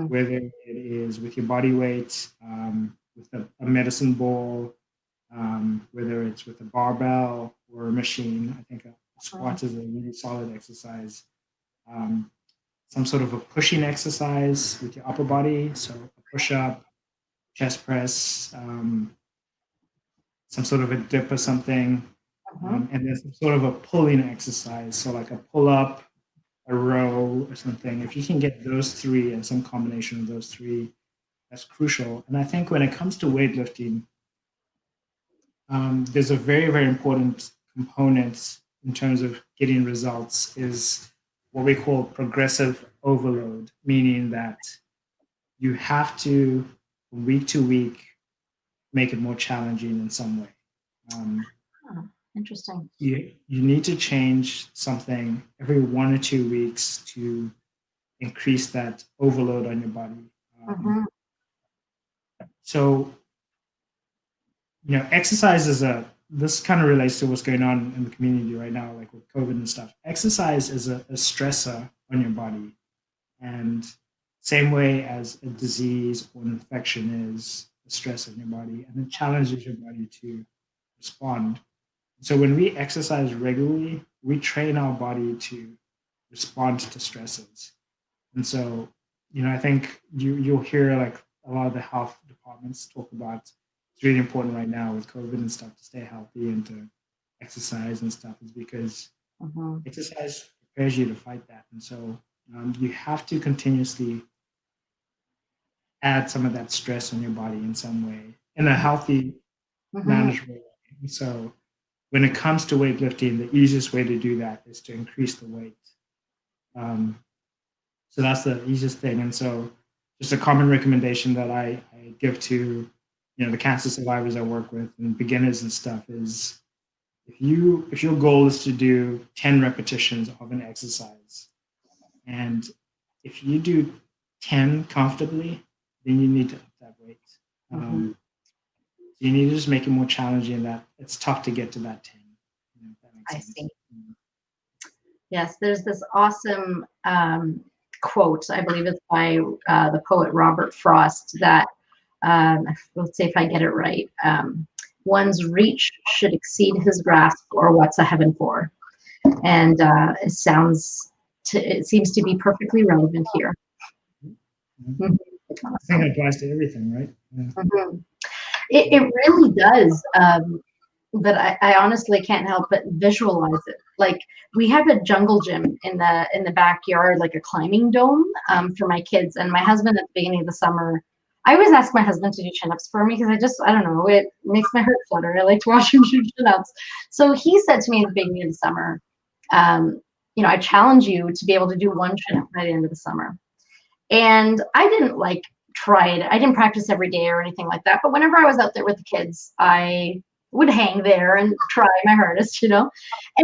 whether it is with your body weight, with a medicine ball, whether it's with a barbell or a machine. I think a squat is a really solid exercise. Some sort of a pushing exercise with your upper body, so a push up, chest press, some sort of a dip or something, and then some sort of a pulling exercise, so like a pull up, a row, or something. If you can get those three and some combination of those three, that's crucial. And I think when it comes to weightlifting, there's a very, very important component in terms of getting results is what we call progressive overload, meaning that you have to, from week to week, make it more challenging in some way. Interesting. You need to change something every 1 or 2 weeks to increase that overload on your body. So, exercise is a this kind of relates to what's going on in the community right now, like with COVID and stuff. Exercise is a stressor on your body. And same way as a disease or an infection is a stress on your body, and it challenges your body to respond. So when we exercise regularly, we train our body to respond to stresses. And so, I think you'll hear like a lot of the health departments talk about it's really important right now with COVID and stuff to stay healthy and to exercise and stuff, is because exercise prepares you to fight that. And so you have to continuously add some of that stress on your body in some way, in a healthy, manageable way. So when it comes to weightlifting, the easiest way to do that is to increase the weight. So that's the easiest thing. And so just a common recommendation that I give to the cancer survivors I work with and beginners and stuff is, if your goal is to do 10 repetitions of an exercise, and if you do 10 comfortably, then you need to up that weight. You need to just make it more challenging, that it's tough to get to that 10. If that makes sense. I see. Yes, there's this awesome quote, I believe it's by the poet Robert Frost, that, let's see if I get it right, one's reach should exceed his grasp, or what's a heaven for? And it seems to be perfectly relevant here. I think it applies to everything, right? Yeah. It really does. But I honestly can't help but visualize it. Like, we have a jungle gym in the backyard, like a climbing dome for my kids. And my husband, at the beginning of the summer, I always ask my husband to do chin-ups for me, because I don't know, it makes my heart flutter. I like to watch him do chin-ups. So he said to me at the beginning of the summer, I challenge you to be able to do one chin-up by the end of the summer. And I didn't try it. I didn't practice every day or anything like that. But whenever I was out there with the kids, I would hang there and try my hardest, And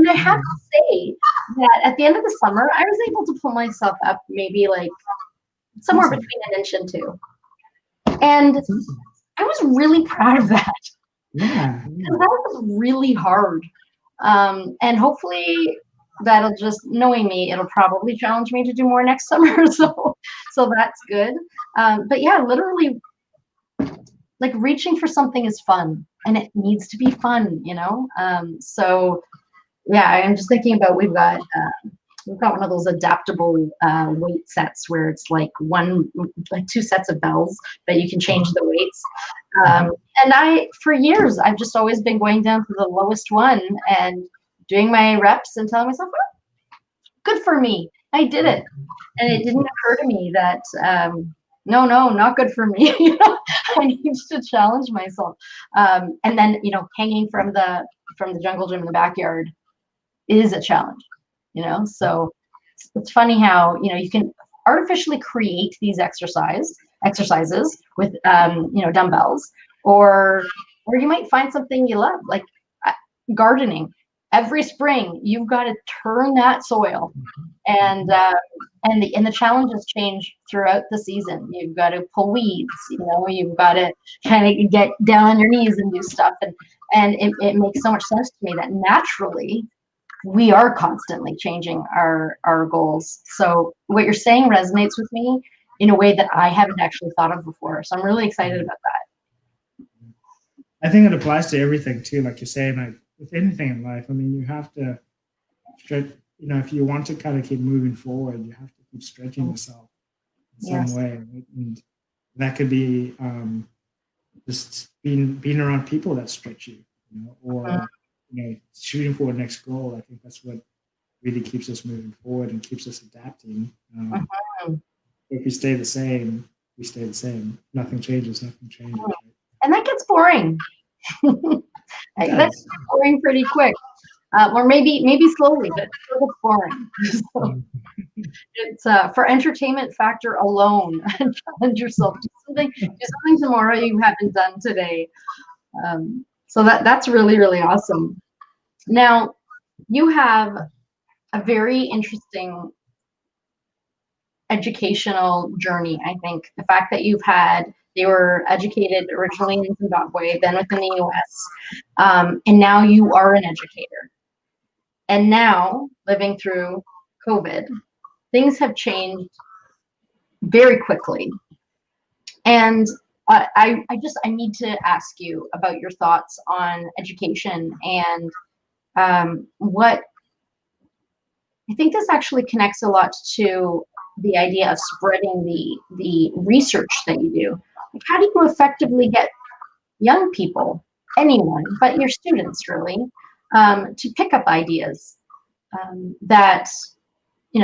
I have to say that at the end of the summer, I was able to pull myself up maybe somewhere between an inch and 2. And I was really proud of that. Yeah. Because that was really hard. And hopefully that'll just, knowing me, it'll probably challenge me to do more next summer. So that's good. But yeah, literally, reaching for something is fun, and it needs to be fun, So yeah, I'm just thinking about, we've got one of those adaptable weight sets where it's 2 sets of bells that you can change the weights. And for years, I've just always been going down to the lowest one and doing my reps and telling myself, oh, good for me, I did it. And it didn't occur to me that, no, not good for me. I need to challenge myself. And then, hanging from the jungle gym in the backyard is a challenge, So it's funny how, you can artificially create these exercises with, dumbbells, or you might find something you love, like gardening. Every spring, you've got to turn that soil, and the challenges change throughout the season. You've got to pull weeds, you've got to kind of get down on your knees and do stuff, and it makes so much sense to me that naturally we are constantly changing our goals. So what you're saying resonates with me in a way that I haven't actually thought of before. So I'm really excited about that. I think it applies to everything too, like you're saying, with anything in life. I mean, you have to stretch, if you want to kind of keep moving forward, you have to keep stretching yourself in some way. Right? And that could be just being around people that stretch you, or shooting for a next goal. I think that's what really keeps us moving forward and keeps us adapting. If we stay the same, we stay the same. Nothing changes. Right? And that gets boring. That gets boring pretty quick. Or maybe slowly, but it still gets boring. So it's for entertainment factor alone. Challenge yourself. Do something tomorrow you haven't done today. So that's really, really awesome. Now, you have a very interesting educational journey. I think the fact that you've had They were educated originally in Zimbabwe, then within the US, and now you are an educator. And now, living through COVID, things have changed very quickly. And I need to ask you about your thoughts on education and what I think this actually connects a lot to the idea of spreading the research that you do. Like, how do you effectively get young people, anyone, but your students really, to pick up ideas that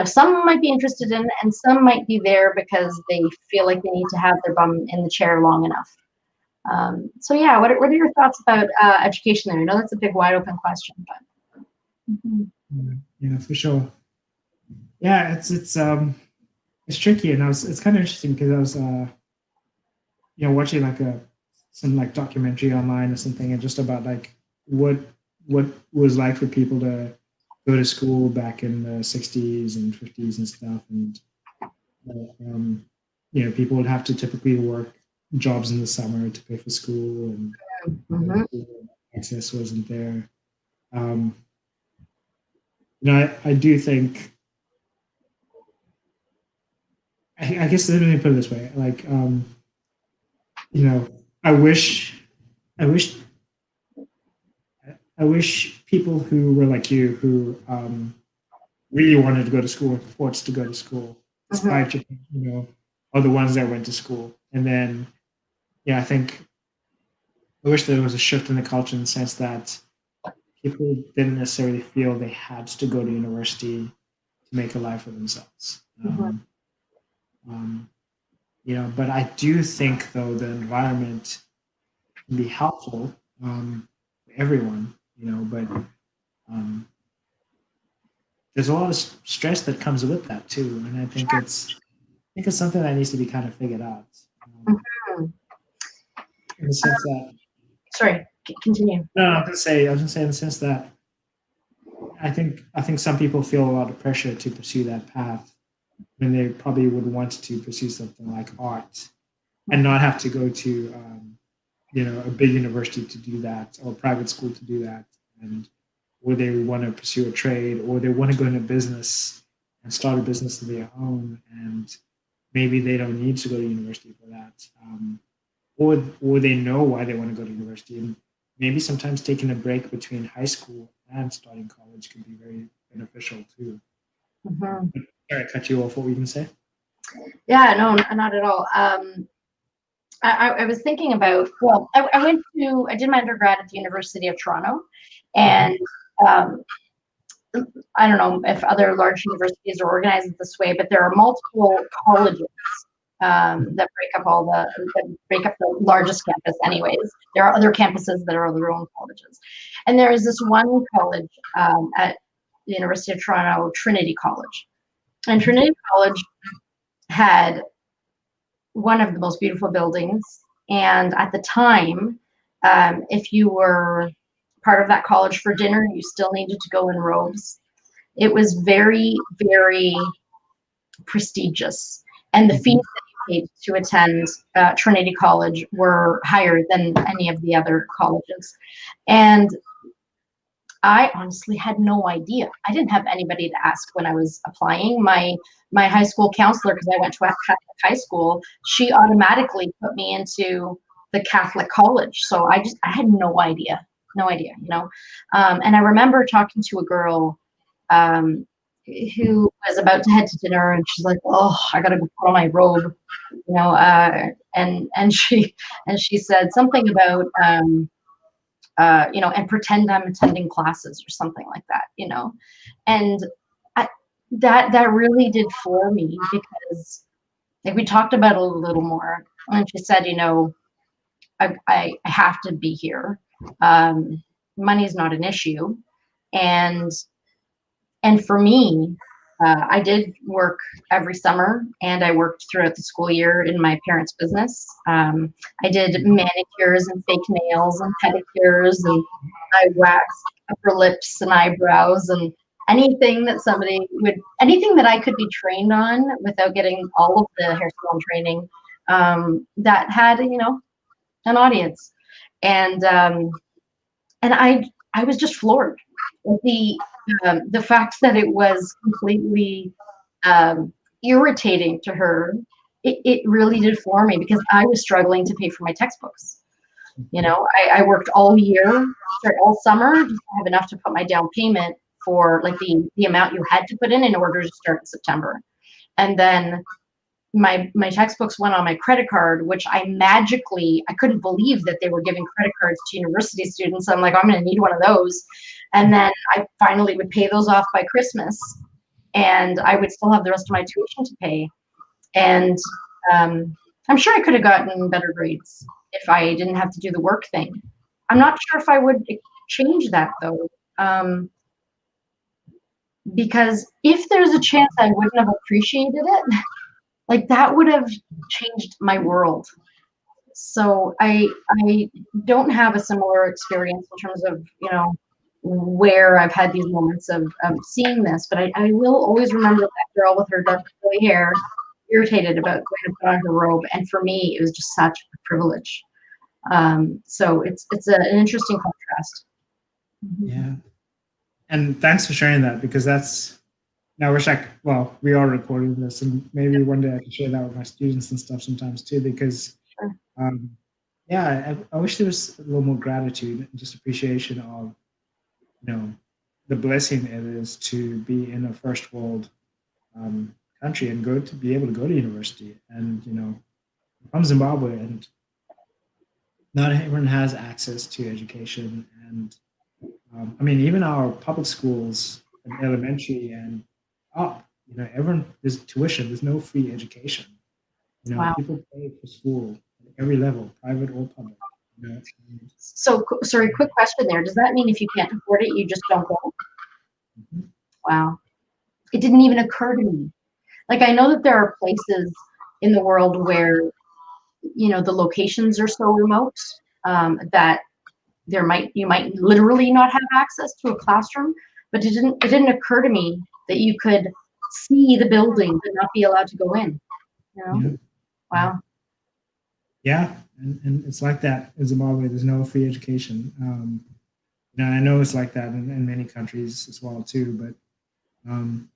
some might be interested in, and some might be there because they feel like they need to have their bum in the chair long enough. So yeah, what are your thoughts about education there? I know that's a big, wide open question, but. Yeah, for sure. Yeah, it's tricky, and it's kind of interesting because I was watching like some like documentary online or something, and just about like what was like for people to go to school back in the 60s and 50s and stuff, and people would have to typically work jobs in the summer to pay for school, and access wasn't there. I do think, I guess let me put it this way, like I wish people who were like you, who really wanted to go to school and forced to go to school, despite are the ones that went to school. And then, I think I wish there was a shift in the culture in the sense that people didn't necessarily feel they had to go to university to make a life for themselves. But I do think, though, the environment can be helpful for everyone, but there's a lot of stress that comes with that too, and I think it's something that needs to be kind of figured out. In the sense that. Sorry, continue. No, I was gonna say in the sense that I think some people feel a lot of pressure to pursue that path when they probably would want to pursue something like art and not have to go to a big university to do that, or private school to do that, or they want to pursue a trade, or they want to go into business and start a business of their own, and maybe they don't need to go to university for that, or they know why they want to go to university, and maybe sometimes taking a break between high school and starting college can be very beneficial too. Sorry, I cut you off. What were you going to say? Yeah, no, not at all. I was thinking about, well, I did my undergrad at the University of Toronto, and I don't know if other large universities are organized this way, but there are multiple colleges that break up the largest campus anyways. There are other campuses that are their own colleges. And there is this one college at the University of Toronto, Trinity College. And Trinity College had one of the most beautiful buildings. And at the time, if you were part of that college for dinner, you still needed to go in robes. It was very, very prestigious. And the fees that you paid to attend Trinity College were higher than any of the other colleges. And I honestly had no idea. I didn't have anybody to ask when I was applying. My high school counselor, because I went to a Catholic high school, she automatically put me into the Catholic college. So I had no idea, And I remember talking to a girl who was about to head to dinner, and she's like, "Oh, I gotta go put on my robe," and she said something about and pretend I'm attending classes or something like that, and that really did floor me, because like we talked about it a little more, and she said, I have to be here. Money is not an issue, and for me, I did work every summer, and I worked throughout the school year in my parents' business. I did manicures and fake nails and pedicures, and I waxed upper lips and eyebrows, and anything that I could be trained on without getting all of the hair salon training. that had, you know, an audience. And I was just floored with the fact that it was completely irritating to her. It really did floor me because I was struggling to pay for my textbooks. You know, I worked all year, sorry, all summer, just to have enough to put my down payment for like the amount you had to put in order to start in September. And then my textbooks went on my credit card, which I couldn't believe that they were giving credit cards to university students. I'm like, I'm going to need one of those. And then I finally would pay those off by Christmas, and I would still have the rest of my tuition to pay. And I'm sure I could have gotten better grades if I didn't have to do the work thing. I'm not sure if I would change that though. Because if there's a chance I wouldn't have appreciated it, like that would have changed my world. So I don't have a similar experience in terms of, you know, where I've had these moments of seeing this, but I will always remember that girl with her dark curly hair, irritated about going to put on her robe. And for me, it was just such a privilege. So it's an interesting contrast. Yeah. And thanks for sharing that, because that's, now I wish well, we are recording this, and maybe one day I can share that with my students and stuff sometimes too, because Sure. yeah, I wish there was a little more gratitude and just appreciation of, you know, the blessing it is to be in a first world country and be able to go to university. And, you know, from Zimbabwe, and not everyone has access to education. And I mean, even our public schools in elementary and up, you know, everyone, there's tuition, there's no free education. You know, Wow. people pay for school at every level, private or public. You know? So, sorry, quick question there. Does that mean if you can't afford it, you just don't go? Mm-hmm. Wow. It didn't even occur to me. Like, I know that there are places in the world where, you know, the locations are so remote that you might literally not have access to a classroom, but it didn't occur to me that you could see the building but not be allowed to go in. You know? Yeah. Wow. Yeah, and it's like that in Zimbabwe. There's no free education. You know, I know it's like that in many countries as well too. But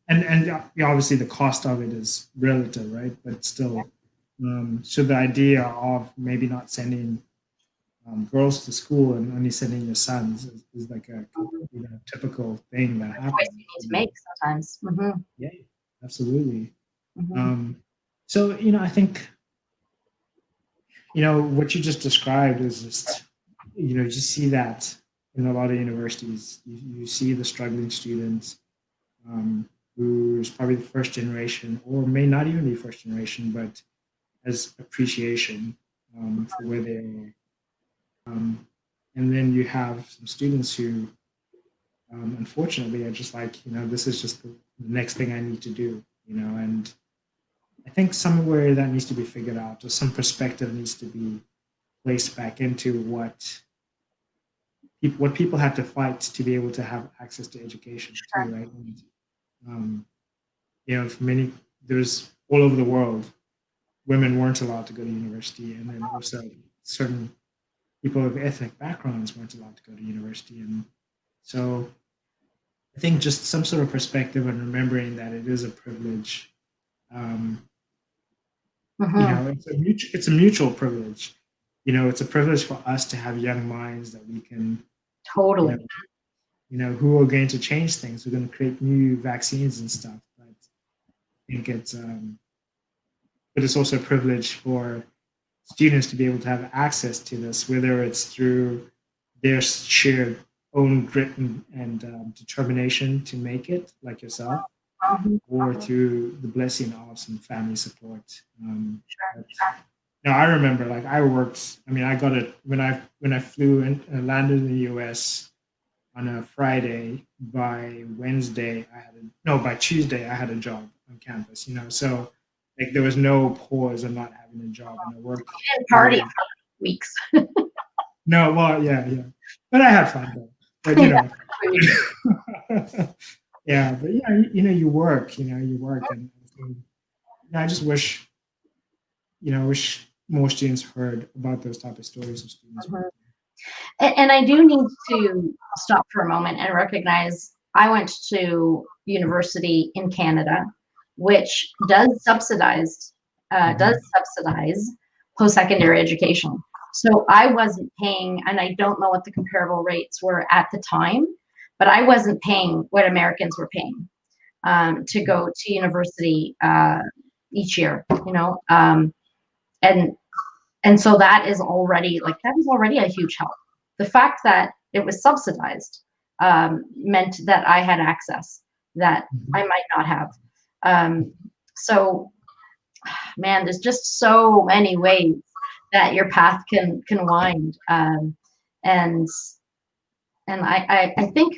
and obviously the cost of it is relative, right? But still, so the idea of maybe not sending girls to school and only sending your sons is like a, you know, typical thing that happens. Choice you need to make sometimes. Mm-hmm. Yeah, absolutely. Mm-hmm. So, you know, I think, you know, what you just described is just, you know, you see that in a lot of universities. You see the struggling students who's probably the first generation, or may not even be first generation, but has appreciation for where they are. And then you have some students who, unfortunately, are just like, you know, this is just the next thing I need to do, you know. And I think somewhere that needs to be figured out, or some perspective needs to be placed back into what people have to fight to be able to have access to education too, right? And, you know, for many, there's all over the world, women weren't allowed to go to university, and then also certain people of ethnic backgrounds weren't allowed to go to university. And so I think just some sort of perspective and remembering that it is a privilege. Mm-hmm. You know, it's a mutual privilege. You know, it's a privilege for us to have young minds that we can Totally. You know, who are going to change things. We're going to create new vaccines and stuff. But I think but it's also a privilege for students to be able to have access to this, whether it's through their shared own grit and determination to make it, like yourself, or through the blessing of some family support. Now I remember, like, I worked. I mean, I got it when I flew and landed in the U.S. on a Friday. By Wednesday, by Tuesday, I had a job on campus. You know, so like there was no pause of not having a job, and I worked. You didn't party for weeks. No, well, yeah, but I had fun though. But you know, yeah, but yeah, you know, you work, and I just wish, I wish more students heard about those type of stories of students. And I do need to stop for a moment and recognize I went to university in Canada, which does subsidize post-secondary education. So I wasn't paying, and I don't know what the comparable rates were at the time, but I wasn't paying what Americans were paying to go to university each year, and so that is already a huge help. The fact that it was subsidized meant that I had access that I might not have. So, man, there's just so many ways that your path can wind, and I think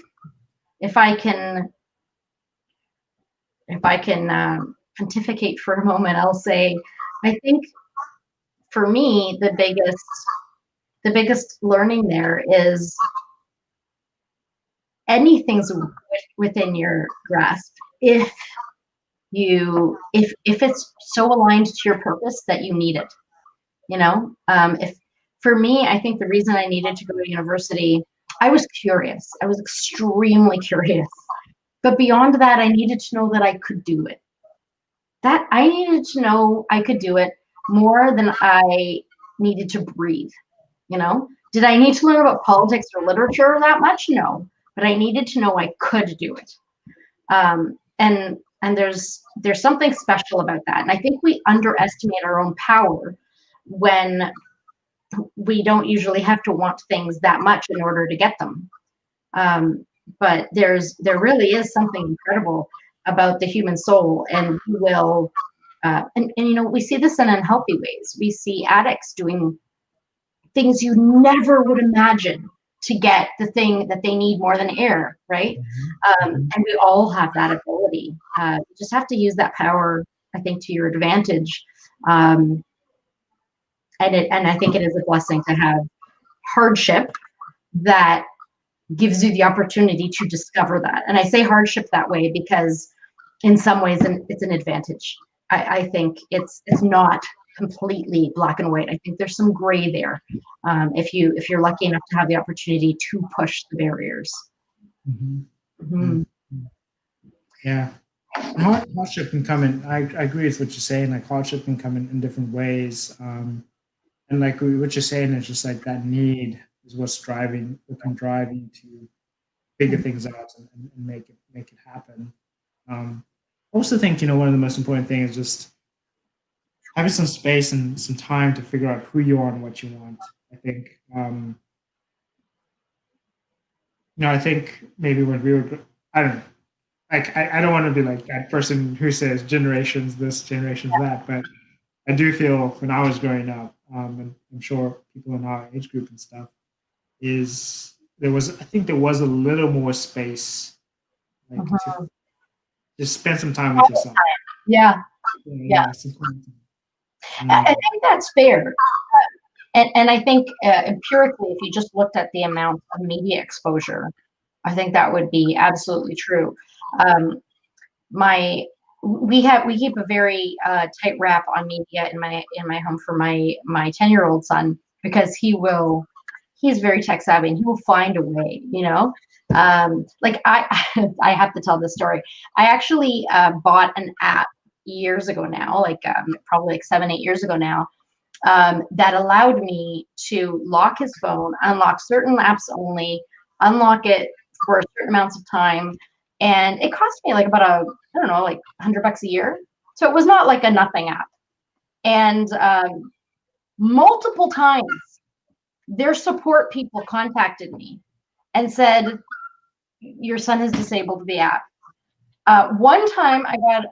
if I can pontificate for a moment, I'll say I think for me the biggest learning there is anything's within your grasp if it's so aligned to your purpose that you need it. If for me, I think the reason I needed to go to university, I was curious. I was extremely curious. But beyond that, I needed to know that I could do it. That I needed to know I could do it more than I needed to breathe. Did I need to learn about politics or literature that much? No, but I needed to know I could do it. And there's something special about that. And I think we underestimate our own power when we don't usually have to want things that much in order to get them. But there really is something incredible about the human soul, and we will, and we see this in unhealthy ways. We see addicts doing things you never would imagine to get the thing that they need more than air, right? And we all have that ability. You just have to use that power, I think, to your advantage. And I think it is a blessing to have hardship that gives you the opportunity to discover that. And I say hardship that way because in some ways it's an advantage. I think it's not completely black and white. I think there's some gray there if you're lucky enough to have the opportunity to push the barriers. Yeah. Hardship can come in. I agree with what you're saying. Like hardship can come in different ways. And like what you're saying is just like that need is what can drive you to figure things out and make it happen. I also think, one of the most important things is just having some space and some time to figure out who you are and what you want. I think, I think maybe when we were, I don't know, I don't want to be like that person who says generations this, generations that, but I do feel when I was growing up, and I'm sure people in our age group and stuff, there was a little more space to spend some time with yourself. Yeah. I think that's fair. And I think empirically, if you just looked at the amount of media exposure, I think that would be absolutely true. We keep a very tight wrap on media in my home for my 10-year-old son, because he's very tech savvy and he will find a way, like I have to tell this story. I actually bought an app years ago now, probably 7-8 years ago now, that allowed me to lock his phone, unlock certain apps only, unlock it for certain amounts of time. And it cost me like about like $100 a year. So it was not like a nothing app. And multiple times their support people contacted me and said, your son has disabled the app. One time I got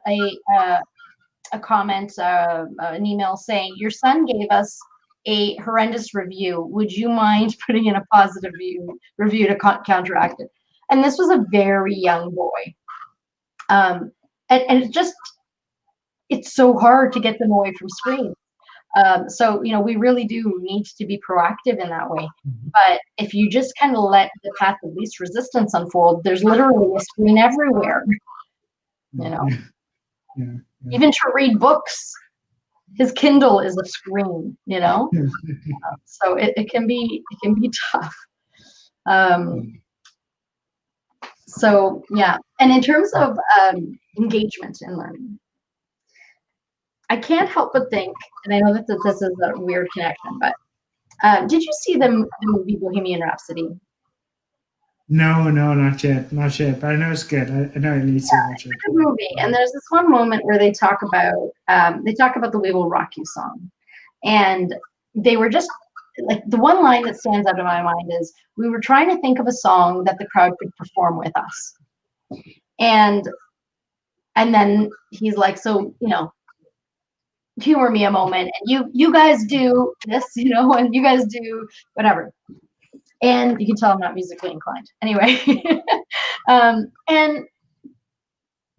a comment, an email saying, your son gave us a horrendous review. Would you mind putting in a positive review to counteract it? And this was a very young boy. And it's so hard to get them away from screens. So, we really do need to be proactive in that way. But if you just kind of let the path of least resistance unfold, there's literally a screen everywhere, Yeah. Even to read books, his Kindle is a screen, you know. So it can be tough. So yeah, and in terms of engagement in learning, I can't help but think, and I know that this is a weird connection, but did you see the movie Bohemian Rhapsody? No, no, not yet. But I know it's good. I know I need to watch it. It's a good movie, and there's this one moment where they talk about the "We Will Rock You" song, and they were just like, the one line that stands out in my mind is, "We were trying to think of a song that the crowd could perform with us," and then he's like, "So, you know, humor me a moment, and you guys do this, you know, and you guys do whatever." And you can tell I'm not musically inclined. Anyway, and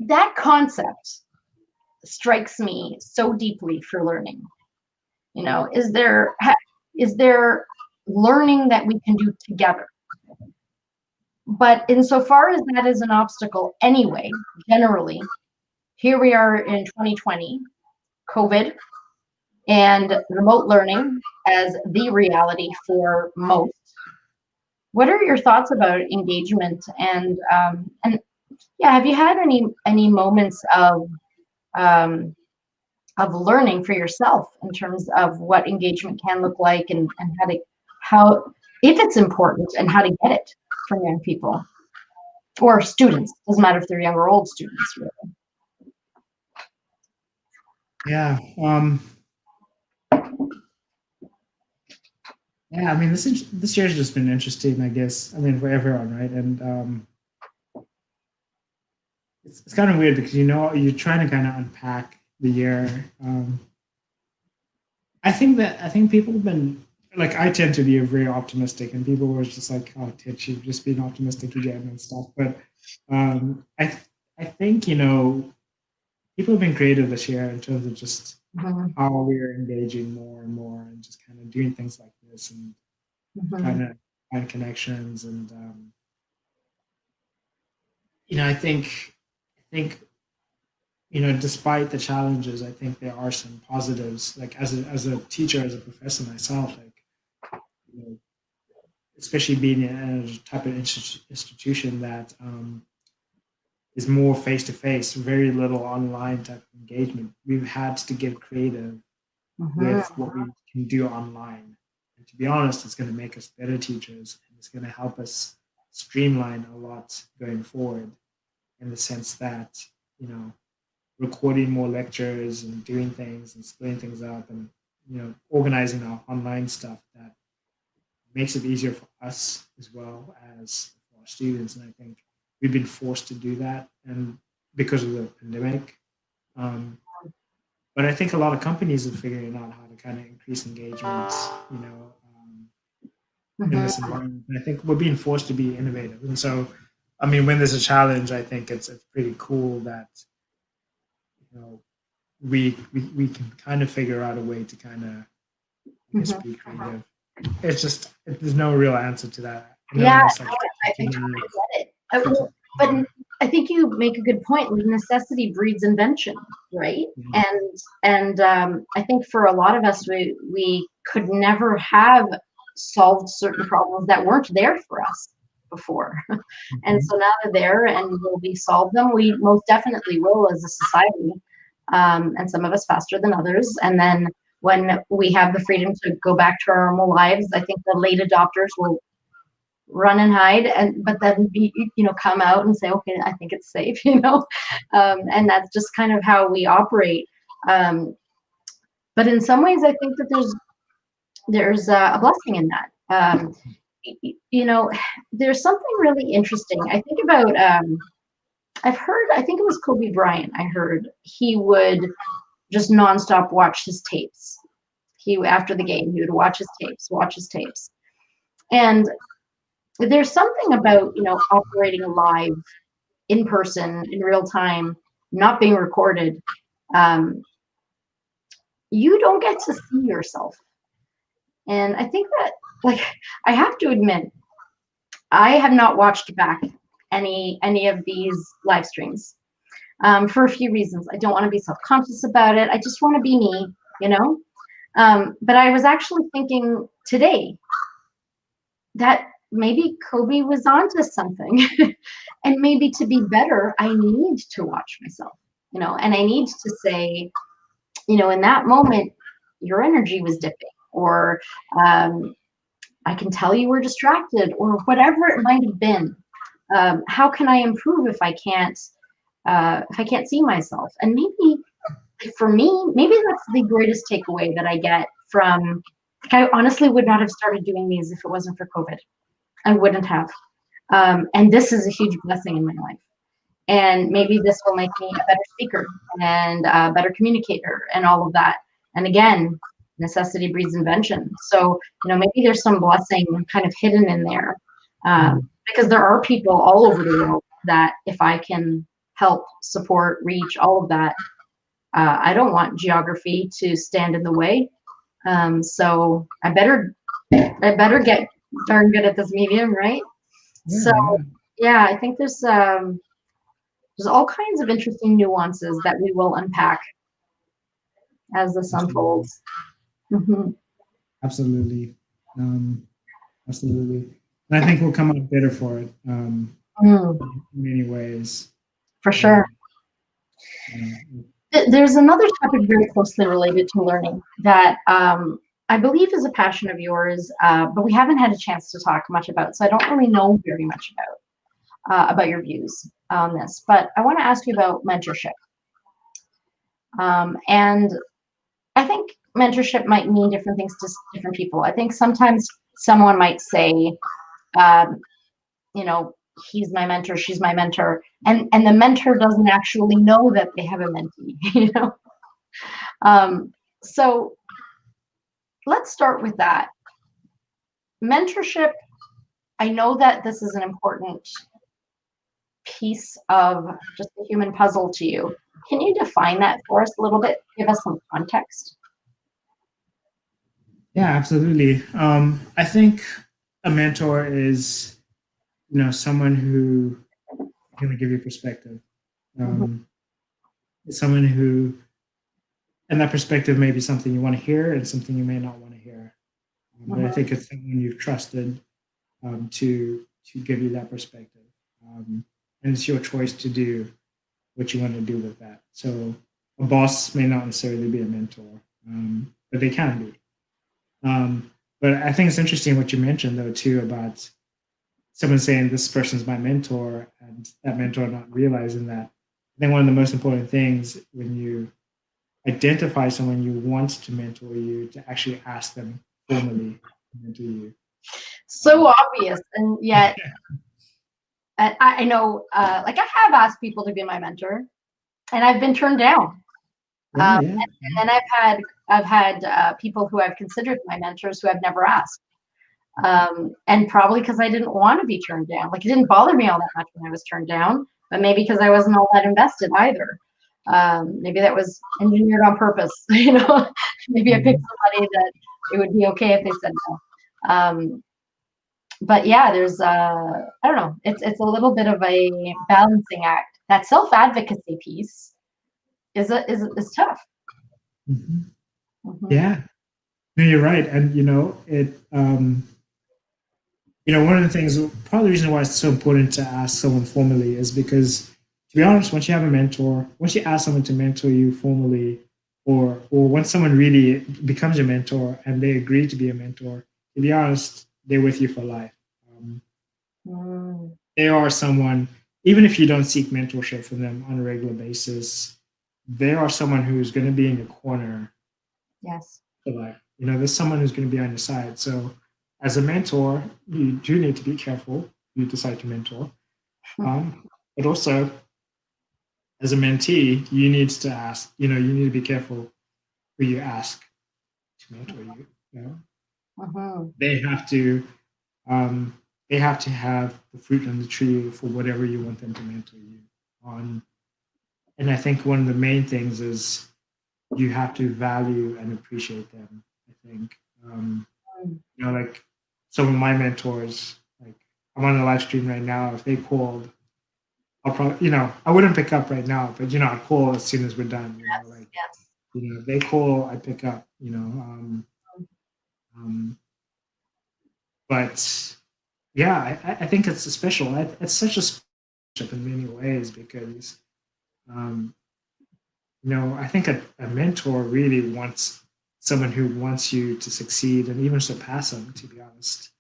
that concept strikes me so deeply for learning. You know, is there learning that we can do together? But insofar as that is an obstacle anyway, generally, here we are in 2020, COVID, and remote learning as the reality for most. What are your thoughts about engagement and yeah, have you had any moments of learning for yourself in terms of what engagement can look like, and how if it's important, and how to get it from young people or students? Doesn't matter if they're young or old students, really. Yeah. Yeah. I mean, this year's just been interesting, I guess. I mean, for everyone, right? And it's kind of weird because you're trying to kind of unpack the year. I think people have been like, I tend to be very optimistic, and people were just like, "Oh, Titch, you've just been optimistic again," and stuff. But I think people have been creative this year in terms of just how we're engaging more and more, and just kind of doing things like this, and trying to find connections. And I think despite the challenges, I think there are some positives. Like, as a teacher, as a professor myself, like, especially being in a type of institution that is more face to face, very little online type of engagement. We've had to get creative with what we can do online. And to be honest, it's going to make us better teachers, and it's going to help us streamline a lot going forward, in the sense that, recording more lectures and doing things and splitting things up, and organizing our online stuff, that makes it easier for us as well as for our students. And I think we've been forced to do that, and because of the pandemic. But I think a lot of companies are figuring out how to kind of increase engagement, in this environment. And I think we're being forced to be innovative. And so, I mean, when there's a challenge, I think it's pretty cool that we can kind of figure out a way to kind of, I guess, be creative. It's just, there's no real answer to that. Yeah, I totally get it. But I think you make a good point. Necessity breeds invention, right? And I think for a lot of us, we could never have solved certain problems that weren't there for us before. And so now they're there, and will we solve them? We most definitely will, as a society, and some of us faster than others. And then when we have the freedom to go back to our normal lives, I think the late adopters will run and hide, but then come out and say, okay, I think it's safe, and that's just kind of how we operate. But in some ways, I think that there's a blessing in that. There's something really interesting. I think about, I think it was Kobe Bryant. I heard he would just nonstop watch his tapes. After the game, he would watch his tapes. And there's something about, operating live, in person, in real time, not being recorded. You don't get to see yourself. And I think that, like, I have to admit, I have not watched back any of these live streams, for a few reasons. I don't want to be self-conscious about it. I just want to be me. you know? But I was actually thinking today that maybe Kobe was onto something. And maybe to be better, I need to watch myself, and I need to say, in that moment, your energy was dipping, or I can tell you were distracted, or whatever it might have been. How can I improve if I can't see myself? And maybe for me, maybe that's the greatest takeaway that I get from. I honestly would not have started doing these if it wasn't for COVID. I wouldn't have. And this is a huge blessing in my life. And maybe this will make me a better speaker and a better communicator and all of that. And again, necessity breeds invention. So, maybe there's some blessing kind of hidden in there, because there are people all over the world that if I can help, support, reach, all of that, I don't want geography to stand in the way. So I better get darn good at this medium, right? Yeah, So yeah. yeah, I think there's all kinds of interesting nuances that we will unpack as this Absolutely. unfolds. Mm-hmm. Absolutely. Absolutely. And I think we'll come out better for it in many ways. For sure. Um, There's another topic very closely related to learning that I believe is a passion of yours, but we haven't had a chance to talk much about, so I don't really know very much about your views on this. But I want to ask you about mentorship. And I think mentorship might mean different things to different people. I think sometimes someone might say, um, he's my mentor, she's my mentor, and the mentor doesn't actually know that they have a mentee. So let's start with that. Mentorship, I know that this is an important piece of just the human puzzle to you. Can you define that for us a little bit? Give us some context. Yeah, absolutely. I think a mentor is, someone who can give you perspective. Mm-hmm. It's someone who, and that perspective may be something you want to hear and something you may not want to hear. But I think it's someone you've trusted to give you that perspective, and it's your choice to do what you want to do with that. So a boss may not necessarily be a mentor, but they can be. But I think it's interesting what you mentioned though too about someone saying this person's my mentor and that mentor not realizing that. I think one of the most important things when you identify someone you want to mentor you to actually ask them formally to mentor you. So obvious, and yet I know, like I have asked people to be my mentor, and I've been turned down. Yeah, yeah. And then I've had people who I've considered my mentors who I've never asked, and probably because I didn't want to be turned down. Like it didn't bother me all that much when I was turned down, but maybe because I wasn't all that invested either. Maybe that was engineered on purpose. Maybe I picked somebody that it would be okay if they said no. But yeah, there's I don't know. It's a little bit of a balancing act. That self-advocacy piece is tough. Mm-hmm. Mm-hmm. Yeah, no, you're right, and one of the things, part of the reason why it's so important to ask someone formally is because, to be honest, once you have a mentor, once you ask someone to mentor you formally, or once someone really becomes your mentor and they agree to be a mentor, to be honest, they're with you for life. They are someone, even if you don't seek mentorship from them on a regular basis, they are someone who's going to be in your corner. Yes. For life. There's someone who's going to be on your side. So, as a mentor, you do need to be careful who you decide to mentor. But also, as a mentee, you need to ask. You need to be careful who you ask to mentor you. They have to. They have to have the fruit on the tree for whatever you want them to mentor you on. And I think one of the main things is you have to value and appreciate them. I think. Like some of my mentors, like I'm on a live stream right now. If they called, I'll probably, I wouldn't pick up right now, but I'd call as soon as we're done. Yes. they call, I pick up, but yeah, I think it's special. It's such a special in many ways because, um, I think a mentor really wants someone who wants you to succeed and even surpass them, to be honest.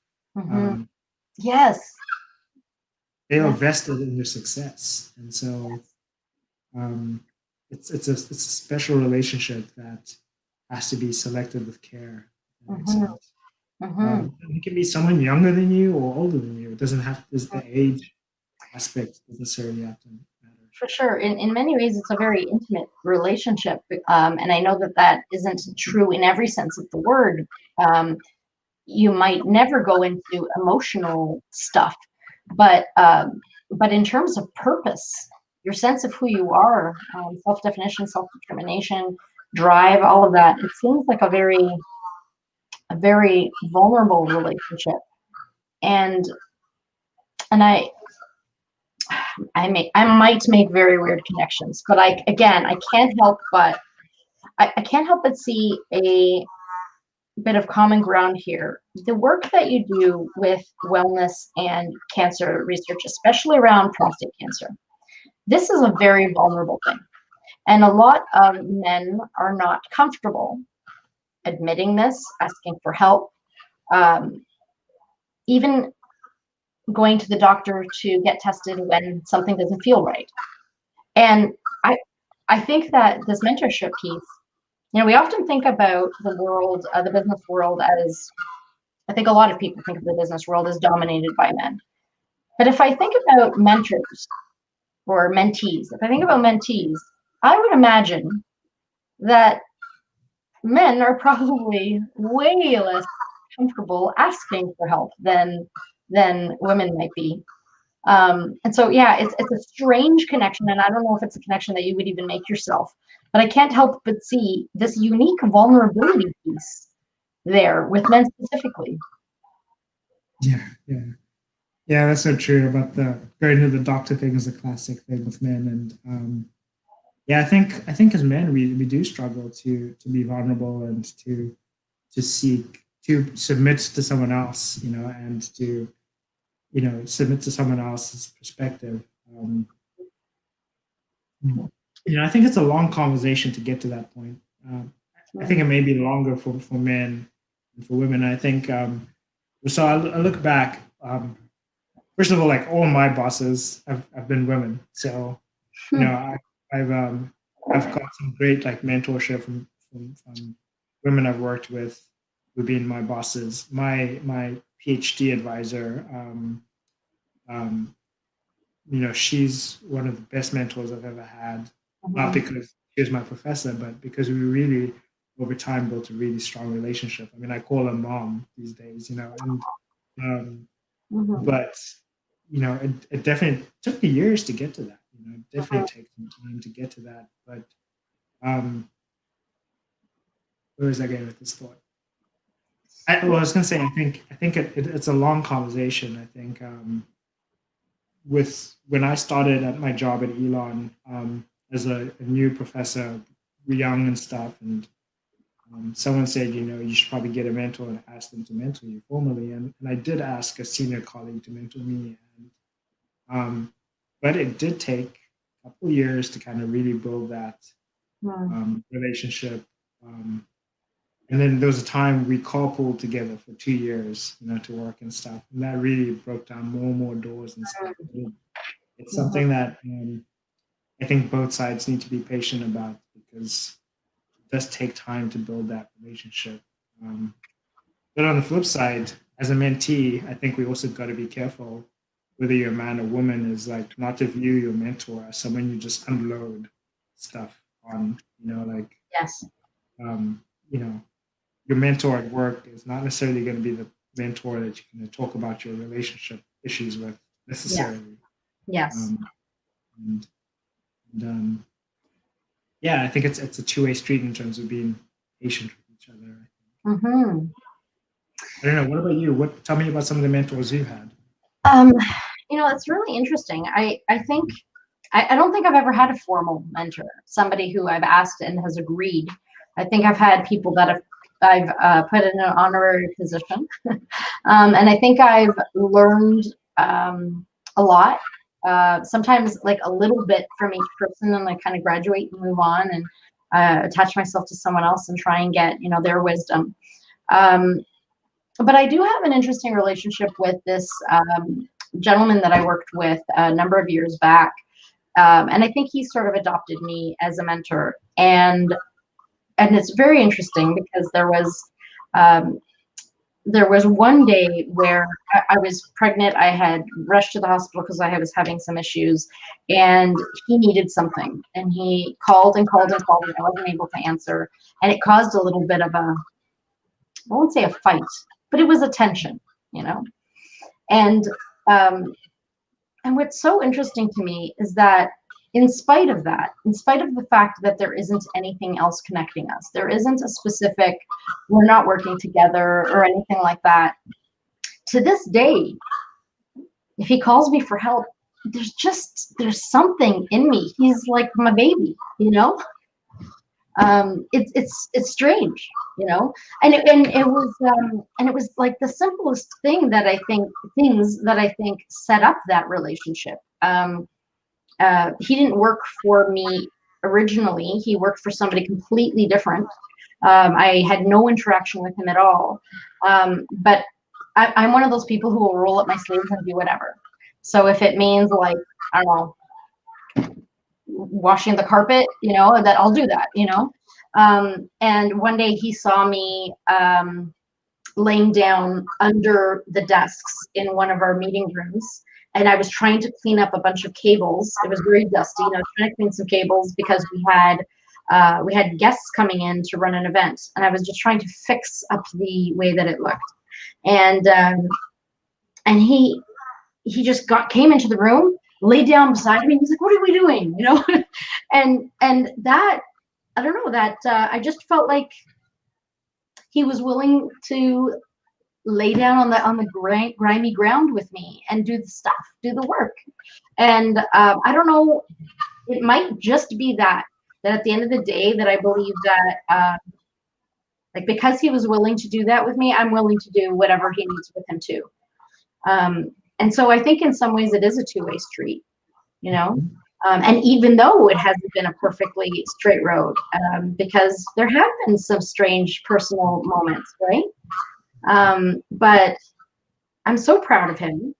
Yes. They are vested in your success. And so it's a special relationship that has to be selected with care. That makes sense. It can be someone younger than you or older than you. It doesn't have the age aspect doesn't necessarily have to matter. For sure. In many ways, it's a very intimate relationship. And I know that isn't true in every sense of the word. You might never go into emotional stuff, but in terms of purpose, your sense of who you are, self-definition, self-determination, drive, all of that, it seems like a very vulnerable relationship. And I might make very weird connections, but I can't help but see a bit of common ground here. The work that you do with wellness and cancer research, especially around prostate cancer, this is a very vulnerable thing. And a lot of men are not comfortable admitting this, asking for help, even going to the doctor to get tested when something doesn't feel right. And I think that this mentorship piece, we often think about the world, the business world, as I think a lot of people think of the business world as dominated by men. But if I think about mentors or mentees, I would imagine that men are probably way less comfortable asking for help than women might be. And so, yeah, it's a strange connection, and I don't know if it's a connection that you would even make yourself, but I can't help but see this unique vulnerability piece there with men specifically. Yeah, that's so true about the going to the doctor thing is a classic thing with men. And yeah, I think as men we do struggle to be vulnerable and to seek to submit to someone else, and to submit to someone else's perspective. I think it's a long conversation to get to that point. I think it may be longer for men and for women. I think so. I look back. First of all, like all my bosses have been women, so I've got some great like mentorship from women I've worked with who've been my bosses. My PhD advisor, she's one of the best mentors I've ever had. Not because she was my professor, but because we really over time built a really strong relationship. I mean, I call her mom these days, and but it definitely took me years to get to that. It definitely takes some time to get to that. But where was I going with this thought? I was going to say, I think it's a long conversation. I think with when I started at my job at Elon as a new professor, young and stuff, and someone said, you should probably get a mentor and ask them to mentor you formally. And I did ask a senior colleague to mentor me. And, but it did take a couple of years to kind of really build that relationship. And then there was a time we carpooled together for 2 years, to work and stuff. And that really broke down more and more doors and stuff. It's something that I think both sides need to be patient about because it does take time to build that relationship. But on the flip side, as a mentee, I think we also got to be careful whether you're a man or woman is like not to view your mentor as someone you just unload stuff on, yes. Your mentor at work is not necessarily going to be the mentor that you're going to talk about your relationship issues with necessarily. Yes. Yeah, I think it's a two-way street in terms of being patient with each other. I don't know. What about you? Tell me about some of the mentors you had. It's really interesting. I think I don't think I've ever had a formal mentor, somebody who I've asked and has agreed. I think I've had people that I've put in an honorary position, and I think I've learned a lot. Sometimes like a little bit from each person, and I kind of graduate and move on and attach myself to someone else and try and get, you know, their wisdom. But I do have an interesting relationship with this gentleman that I worked with a number of years back. And I think he sort of adopted me as a mentor. And it's very interesting because there was one day where I was pregnant. I had rushed to the hospital because I was having some issues, and he needed something. And he called and called and called, and I wasn't able to answer. And it caused a little bit of a, I won't say a fight, but it was a tension, you know. And what's so interesting to me is that in spite of that, in spite of the fact that there isn't anything else connecting us, there isn't a specific, we're not working together or anything like that, to this day, if he calls me for help, there's something in me. He's like my baby, you know? It's strange, you know, and it was like the simplest things that I think set up that relationship. He didn't work for me originally. He worked for somebody completely different. I had no interaction with him at all. But I'm one of those people who will roll up my sleeves and do whatever. So if it means, like, I don't know, washing the carpet, you know, that I'll do that, you know. And one day he saw me laying down under the desks in one of our meeting rooms, and I was trying to clean up a bunch of cables. It was very dusty, and I was trying to clean some cables because we had guests coming in to run an event, and I was just trying to fix up the way that it looked. And he just came into the room, laid down beside me. He's like, "What are we doing?" You know, and that, I don't know, that I just felt like he was willing to lay down on the grimy ground with me and do the stuff, do the work. And I don't know, it might just be that at the end of the day, that I believe that like, because he was willing to do that with me, I'm willing to do whatever he needs with him too. And so I think in some ways it is a two-way street, you know. And even though it hasn't been a perfectly straight road, because there have been some strange personal moments, right? But I'm so proud of him.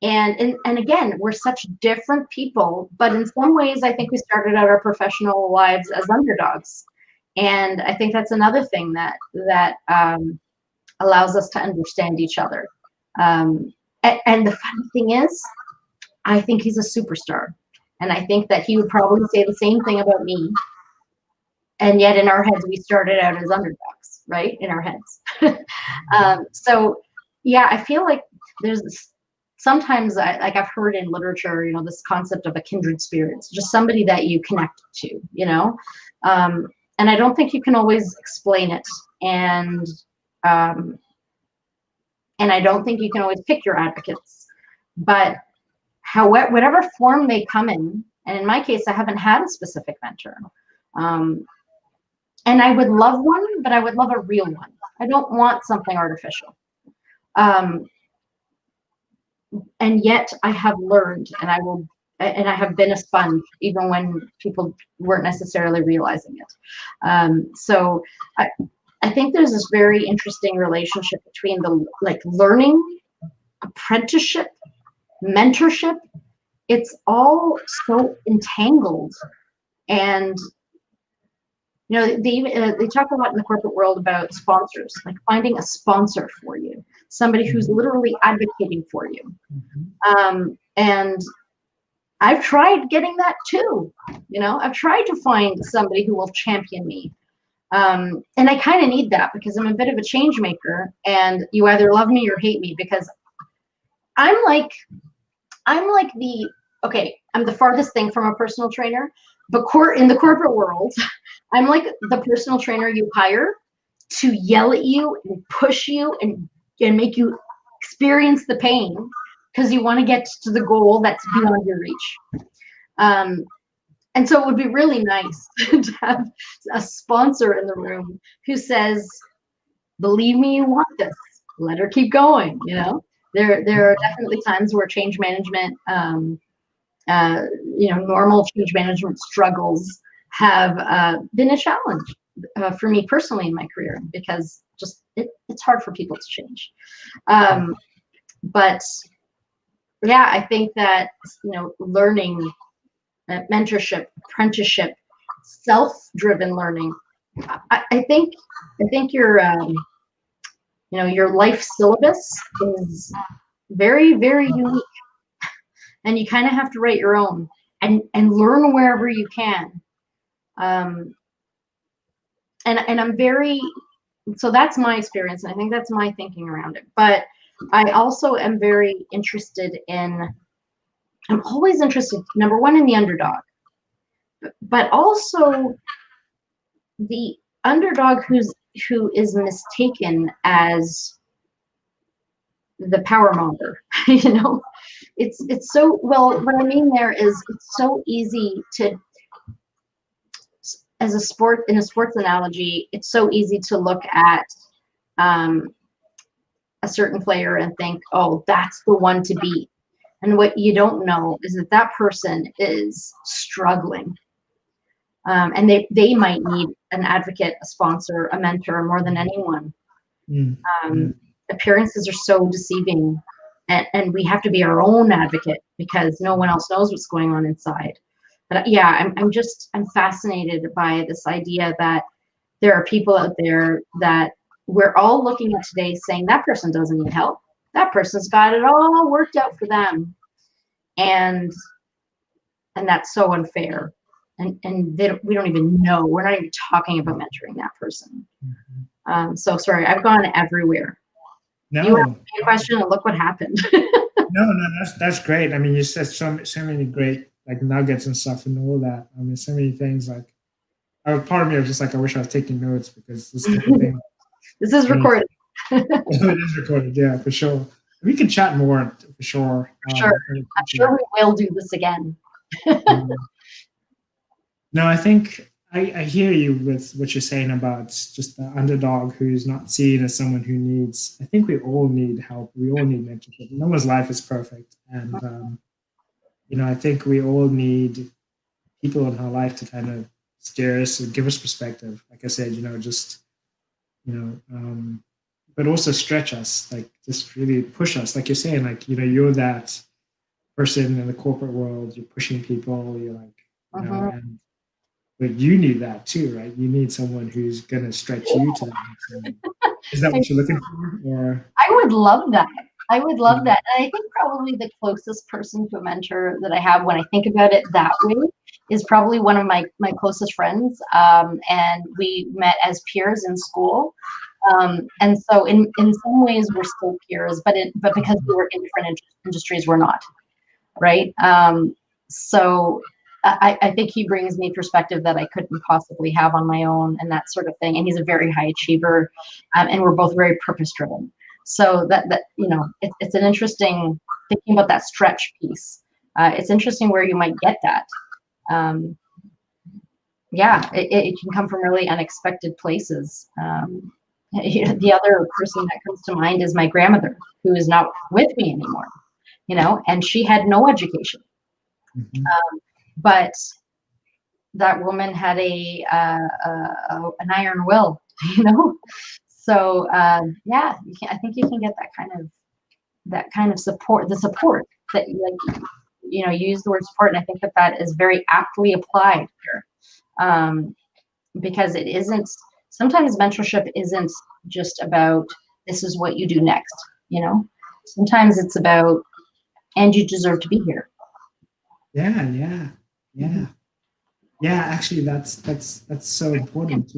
And again, we're such different people, but in some ways, I think we started out our professional lives as underdogs. And I think that's another thing that allows us to understand each other. And the funny thing is, I think he's a superstar. And I think that he would probably say the same thing about me. And yet in our heads, we started out as underdogs, right? In our heads. So yeah, I feel like there's sometimes I've heard in literature, you know, this concept of a kindred spirit. It's just somebody that you connect to, you know? And I don't think you can always explain it. And I don't think you can always pick your advocates, but whatever form they come in, and in my case, I haven't had a specific mentor. And I would love one, but I would love a real one. I don't want something artificial. And yet I have learned, and I have been a sponge, even when people weren't necessarily realizing it. So I think there's this very interesting relationship between the, like, learning, apprenticeship, mentorship. It's all so entangled. And you know, they talk a lot in the corporate world about sponsors, like finding a sponsor for you, somebody who's literally advocating for you. And I've tried getting that too. You know, I've tried to find somebody who will champion me. And I kind of need that because I'm a bit of a change maker, and you either love me or hate me, because I'm like I'm the farthest thing from a personal trainer, but in the corporate world, I'm like the personal trainer you hire to yell at you and push you and make you experience the pain because you want to get to the goal that's beyond your reach. And so it would be really nice to have a sponsor in the room who says, believe me, you want this. Let her keep going. You know, there are definitely times where change management, normal change management struggles have been a challenge for me personally in my career, because just it's hard for people to change. But yeah, I think that, learning, mentorship, apprenticeship, self-driven learning. I think your your life syllabus is very, very unique, and you kind of have to write your own and learn wherever you can. And I'm very, so that's my experience, and I think that's my thinking around it. But I also am very interested in, I'm always interested, number one, in the underdog, but also the underdog who is mistaken as the power monger. It's so, well, what I mean there is, it's so easy to, as a sport, in a sports analogy, it's so easy to look at a certain player and think, oh, that's the one to beat. And what you don't know is that that person is struggling. And they might need an advocate, a sponsor, a mentor more than anyone. Appearances are so deceiving, and we have to be our own advocate because no one else knows what's going on inside. But yeah, I'm fascinated by this idea that there are people out there that we're all looking at today saying that person doesn't need help. That person's got it all worked out for them. And that's so unfair. And we don't even know. We're not even talking about mentoring that person. So sorry, I've gone everywhere. No. You asked me a question and look what happened. No, that's great. I mean, you said so many great like nuggets and stuff and all that. I mean, so many things. Like, part of me was just like, I wish I was taking notes, because this type of thing. This is recorded. It is recorded, yeah, for sure. We can chat more for sure. Sure, I'm sure we will do this again. No, I think I hear you with what you're saying about just the underdog who's not seen as someone who needs. I think we all need help. We all need mentorship. No one's life is perfect, and I think we all need people in our life to kind of steer us and give us perspective. Like I said, but also stretch us, like just really push us. Like you're saying, like, you're that person in the corporate world, you're pushing people, you're like, but you need that too, right? You need someone who's going to stretch you to that next level. Is that what you're looking for? Or I would love that. I would love that. And I think probably the closest person to a mentor that I have, when I think about it that way, is probably one of my closest friends. And we met as peers in school. And so in some ways we're still peers, but because we were in different industries, we're not, right? So I think he brings me perspective that I couldn't possibly have on my own, and that sort of thing. And he's a very high achiever, and we're both very purpose driven. So that it's an interesting, thinking about that stretch piece. It's interesting where you might get that. It can come from really unexpected places. The other person that comes to mind is my grandmother, who is not with me anymore, and she had no education. But that woman had an iron will, So I think you can get that kind of support, the support that you use the word support, and I think that is very aptly applied here, because it isn't. Sometimes mentorship isn't just about this is what you do next. Sometimes it's about, and you deserve to be here. Yeah, actually, that's so important,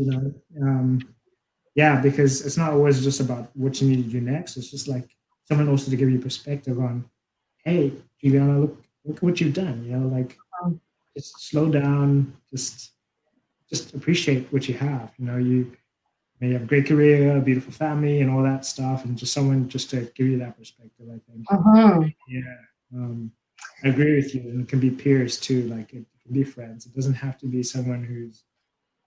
because it's not always just about what you need to do next. It's just like someone also to give you perspective on, hey, Juliana, look what you've done. Like, just slow down, just appreciate what you have. You may have a great career, a beautiful family, and all that stuff, and just someone just to give you that perspective, I think. I agree with you, and it can be peers too. Like, it can be friends. It doesn't have to be someone who's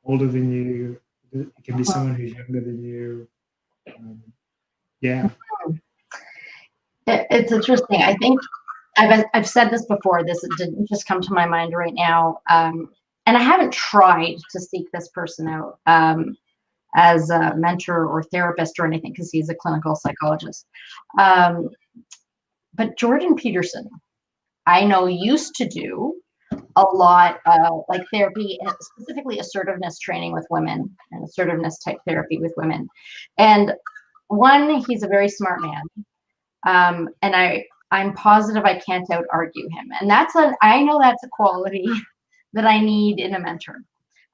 older than you. It can be someone who's younger than you. Yeah. It's interesting. I think I've said this before. This didn't just come to my mind right now. And I haven't tried to seek this person out as a mentor or therapist or anything, because he's a clinical psychologist. But Jordan Peterson, I know, used to do a lot of like therapy, and specifically assertiveness training with women and assertiveness type therapy with women. And one, he's a very smart man. And I'm positive I can't out argue him. And I know that's a quality that I need in a mentor.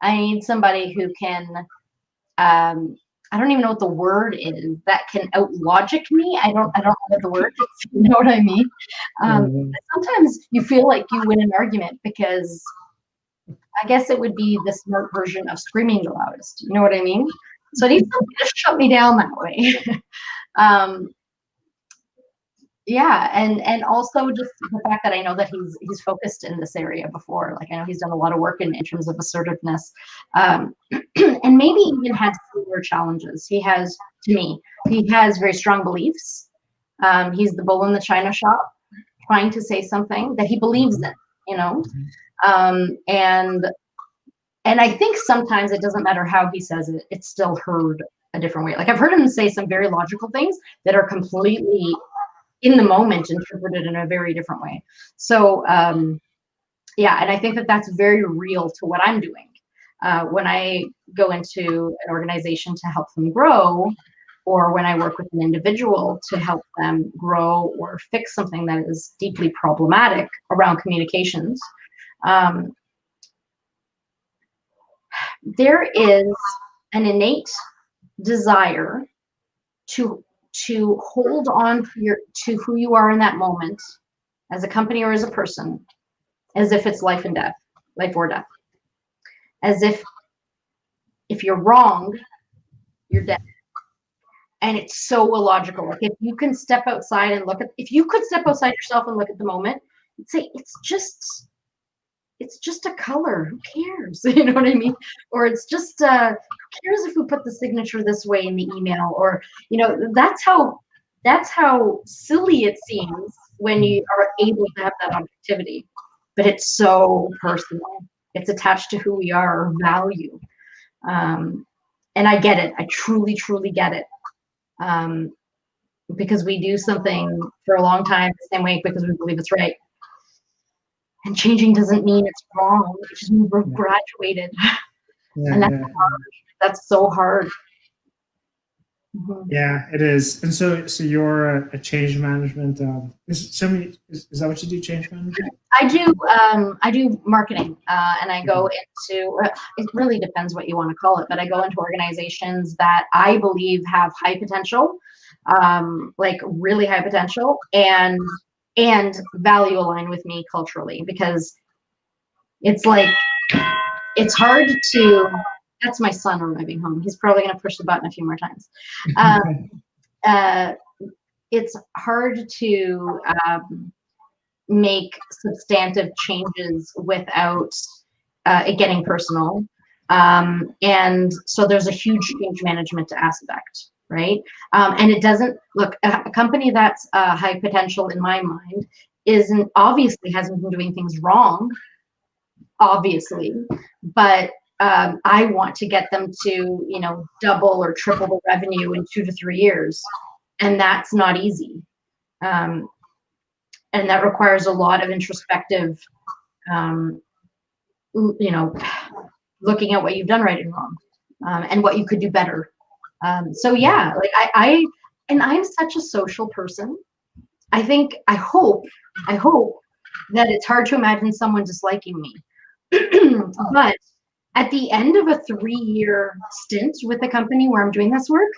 I need somebody who can, I don't even know what the word is, that can out logic me. I don't know what the word is, you know what I mean? Sometimes you feel like you win an argument because I guess it would be the smart version of screaming the loudest. You know what I mean? So I need somebody to shut me down that way. Yeah, and also just the fact that I know that he's focused in this area before. Like I know he's done a lot of work in terms of assertiveness, and maybe even had similar challenges. He has, to me, he has very strong beliefs. He's the bull in the china shop, trying to say something that he believes in, you know, and I think sometimes it doesn't matter how he says it; it's still heard a different way. Like I've heard him say some very logical things that are completely in the moment interpreted in a very different way. So yeah, and I think that that's very real to what I'm doing. When I go into an organization to help them grow, or when I work with an individual to help them grow or fix something that is deeply problematic around communications, there is an innate desire to hold on to who you are in that moment as a company or as a person, as if it's life and death, life or death. As if you're wrong, you're dead. And it's so illogical. Like if you can step outside and if you could step outside yourself and look at the moment and say, it's just a color, who cares? You know what I mean? Or it's just who cares if we put the signature this way in the email? Or, you know, that's how silly it seems when you are able to have that objectivity. But it's so personal. It's attached to who we are, or value. And I get it. I truly, truly get it. Because we do something for a long time the same way because we believe it's right. And changing doesn't mean it's wrong. It just means we're graduated. Yeah, and that's hard. That's so hard. Yeah, it is. And so you're a change management. Is that what you do? Change management? I do marketing, and I go into. It really depends what you want to call it, but I go into organizations that I believe have high potential, like really high potential, and value align with me culturally, because it's like it's hard to. That's my son arriving home. He's probably going to push the button a few more times. It's hard to make substantive changes without it getting personal. And so there's a huge change management aspect, right? And it doesn't, look, a company that's high potential in my mind hasn't been doing things wrong, obviously, but I want to get them to, double or triple the revenue in 2 to 3 years. And that's not easy. And that requires a lot of introspective, looking at what you've done right and wrong, and what you could do better. So yeah, like I'm such a social person. I hope that it's hard to imagine someone disliking me. But at the end of a 3-year stint with the company where I'm doing this work,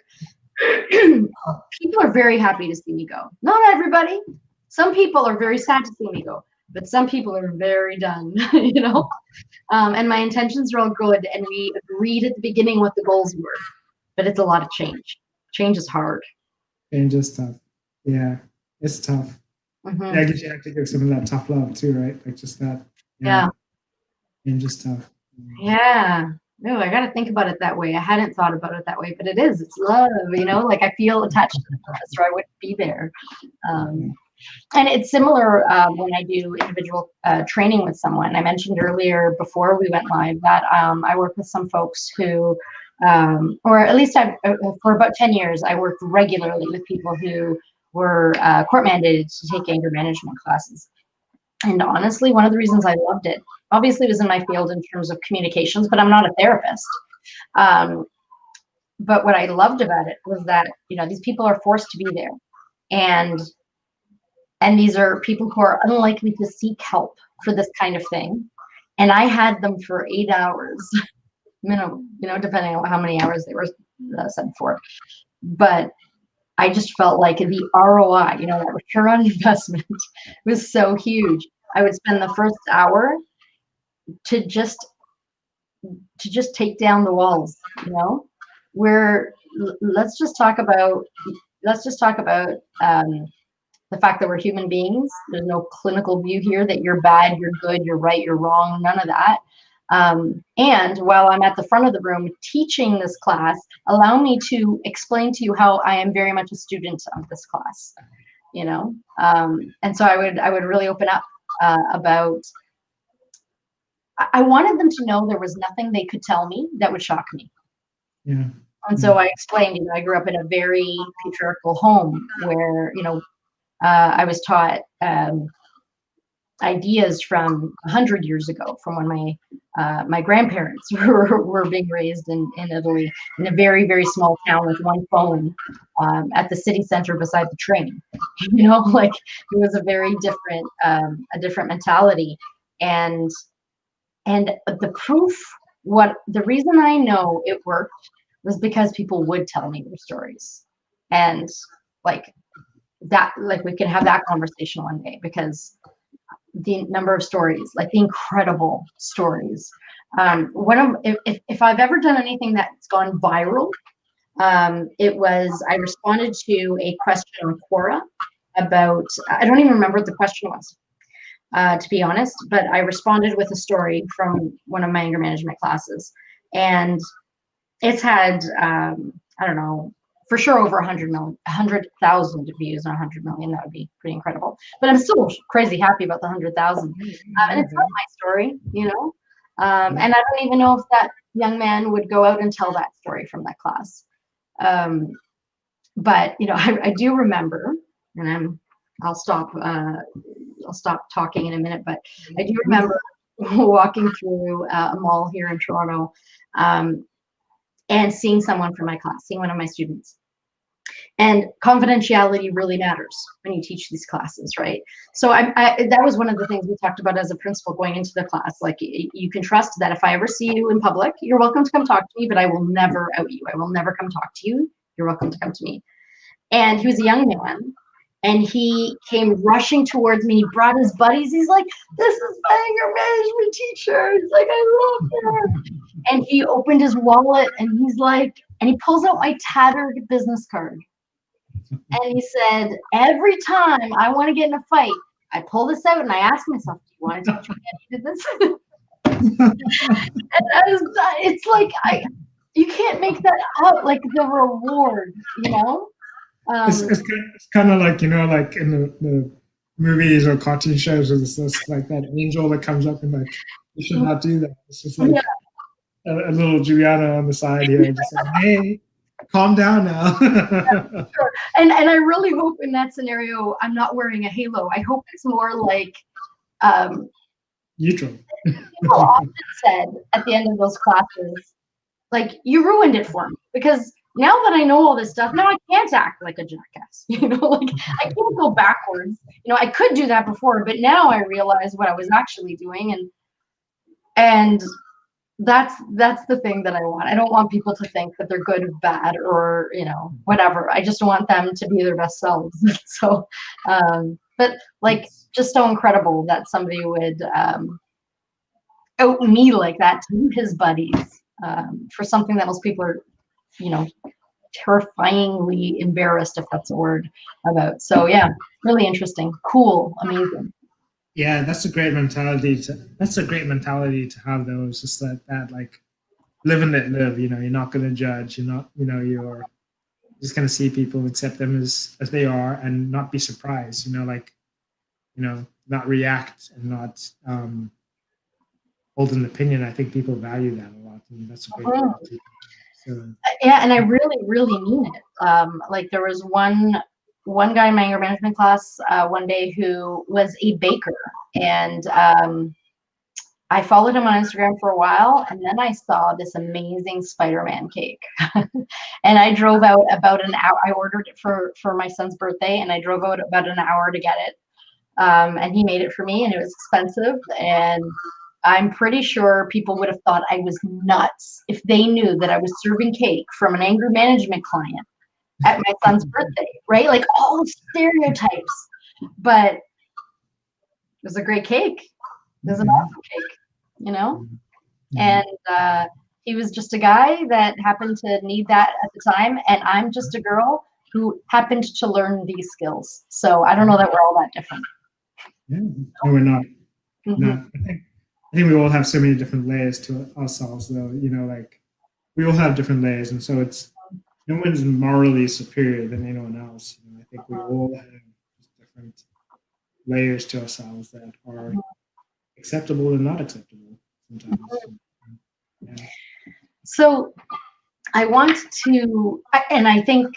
people are very happy to see me go. Not everybody. Some people are very sad to see me go, but some people are very done, and my intentions are all good. And we agreed at the beginning what the goals were, but it's a lot of change. Change is hard. Change is tough. Yeah, it's tough. Mm-hmm. Yeah, I guess you have to give some of that tough love too, right? Like just that. Yeah. Changes tough. Yeah. No, I got to think about it that way. I hadn't thought about it that way, but it is. It's love, like I feel attached to the professor. I wouldn't be there. And it's similar when I do individual training with someone. I mentioned earlier before we went live that I work with some folks who, or at least for about 10 years, I worked regularly with people who were court mandated to take anger management classes. And honestly, one of the reasons I loved it, obviously, was in my field in terms of communications, but I'm not a therapist. But what I loved about it was that, these people are forced to be there. And these are people who are unlikely to seek help for this kind of thing. And I had them for 8 hours, minimum, depending on how many hours they were sent for. But I just felt like the ROI, that return on investment was so huge. I would spend the first hour to just take down the walls, where let's just talk about the fact that we're human beings. There's no clinical view here that you're bad, you're good, you're right, you're wrong, none of that. And while I'm at the front of the room teaching this class, allow me to explain to you how I am very much a student of this class, and so I would really open up about, I wanted them to know there was nothing they could tell me that would shock me. Yeah. And so I explained, I grew up in a very patriarchal home where, I was taught ideas from 100 years ago, from when my grandparents were being raised in Italy, in a very, very small town with one phone at the city center beside the train. Like it was a very different mentality. And the proof, the reason I know it worked was because people would tell me their stories. And like we can have that conversation one day, because the number of stories, like the incredible stories. If I've ever done anything that's gone viral, it was, I responded to a question on Quora about, I don't even remember what the question was, to be honest, but I responded with a story from one of my anger management classes. And it's had, I don't know, for sure over 100,000 views, not 100 million. That would be pretty incredible. But I'm still crazy happy about the 100,000. And it's not my story, and I don't even know if that young man would go out and tell that story from that class. But I do remember, and I'll stop talking in a minute. But I do remember walking through a mall here in Toronto, and seeing someone from my class, seeing one of my students. And confidentiality really matters when you teach these classes, right? So that was one of the things we talked about as a principal going into the class. Like, you can trust that if I ever see you in public, you're welcome to come talk to me, but I will never out you. I will never come talk to you. You're welcome to come to me. And he was a young man, and he came rushing towards me. He brought his buddies. He's like, "This is my anger management teacher." He's like, "I love her." And he opened his wallet, and he's like, and he pulls out my tattered business card. And he said, "Every time I want to get in a fight, I pull this out and I ask myself, do you want to teach me how you did this?" And it's like, you can't make that up, like the reward, It's kind of like, like in the movies or cartoon shows, it's just like that angel that comes up and like, you should not do that. It's just like a little Juliana on the side here, just like, hey, calm down now. Sure. And I really hope in that scenario I'm not wearing a halo. I hope it's more like neutral. People often said at the end of those classes, like, you ruined it for me, because now that I know all this stuff, now I can't act like a jackass. Like, I can't go backwards. I could do that before, but now I realize what I was actually doing, and that's the thing that I want. I don't want people to think that they're good or bad or whatever. I just want them to be their best selves. So, but like, just so incredible that somebody would out me like that to his buddies, for something that most people are, terrifyingly embarrassed, if that's a word, about. So yeah, really interesting, cool, amazing. Yeah, that's a great mentality to have though. It's just that like live and let live, you know, you're not gonna judge, you're not, you know, you're just gonna see people, accept them as they are and not be surprised, you know, like, you know, not react and not hold an opinion. I think people value that a lot, and that's a great Mhm. quality. So Yeah, and I really, really mean it. Like there was one guy in my anger management class one day who was a baker, and I followed him on Instagram for a while, and then I saw this amazing Spider-Man cake, and I drove out about an hour. I ordered it for my son's birthday, and I drove out about an hour to get it. And he made it for me, and it was expensive. And I'm pretty sure people would have thought I was nuts if they knew that I was serving cake from an anger management client at my son's birthday, right? Like all stereotypes, but it was a great cake. It was an yeah, awesome cake, you know? yeah, And he was just a guy that happened to need that at the time. And I'm just a girl who happened to learn these skills. So I don't know that we're all that different. yeah. No, we're not. Mm-hmm. Not. I think we all have so many different layers to ourselves, though. You know, like we all have different layers, and so it's no one's morally superior than anyone else. You know, I think we all have different layers to ourselves that are acceptable and not acceptable sometimes. Yeah. So I want to, and I think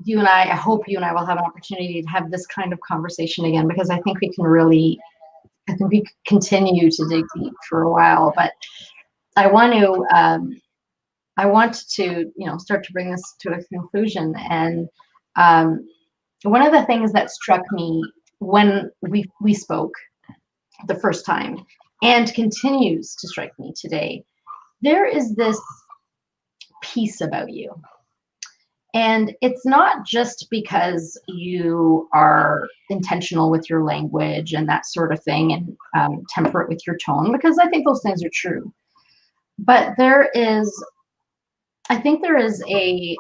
I hope you and I will have an opportunity to have this kind of conversation again, because I think we can really, I think we could continue to dig deep for a while. But I want to, start to bring this to a conclusion. And um, one of the things that struck me when we spoke the first time, and continues to strike me today, there is this piece about you. And it's not just because you are intentional with your language and that sort of thing, and temperate with your tone, because I think those things are true. But I think there is I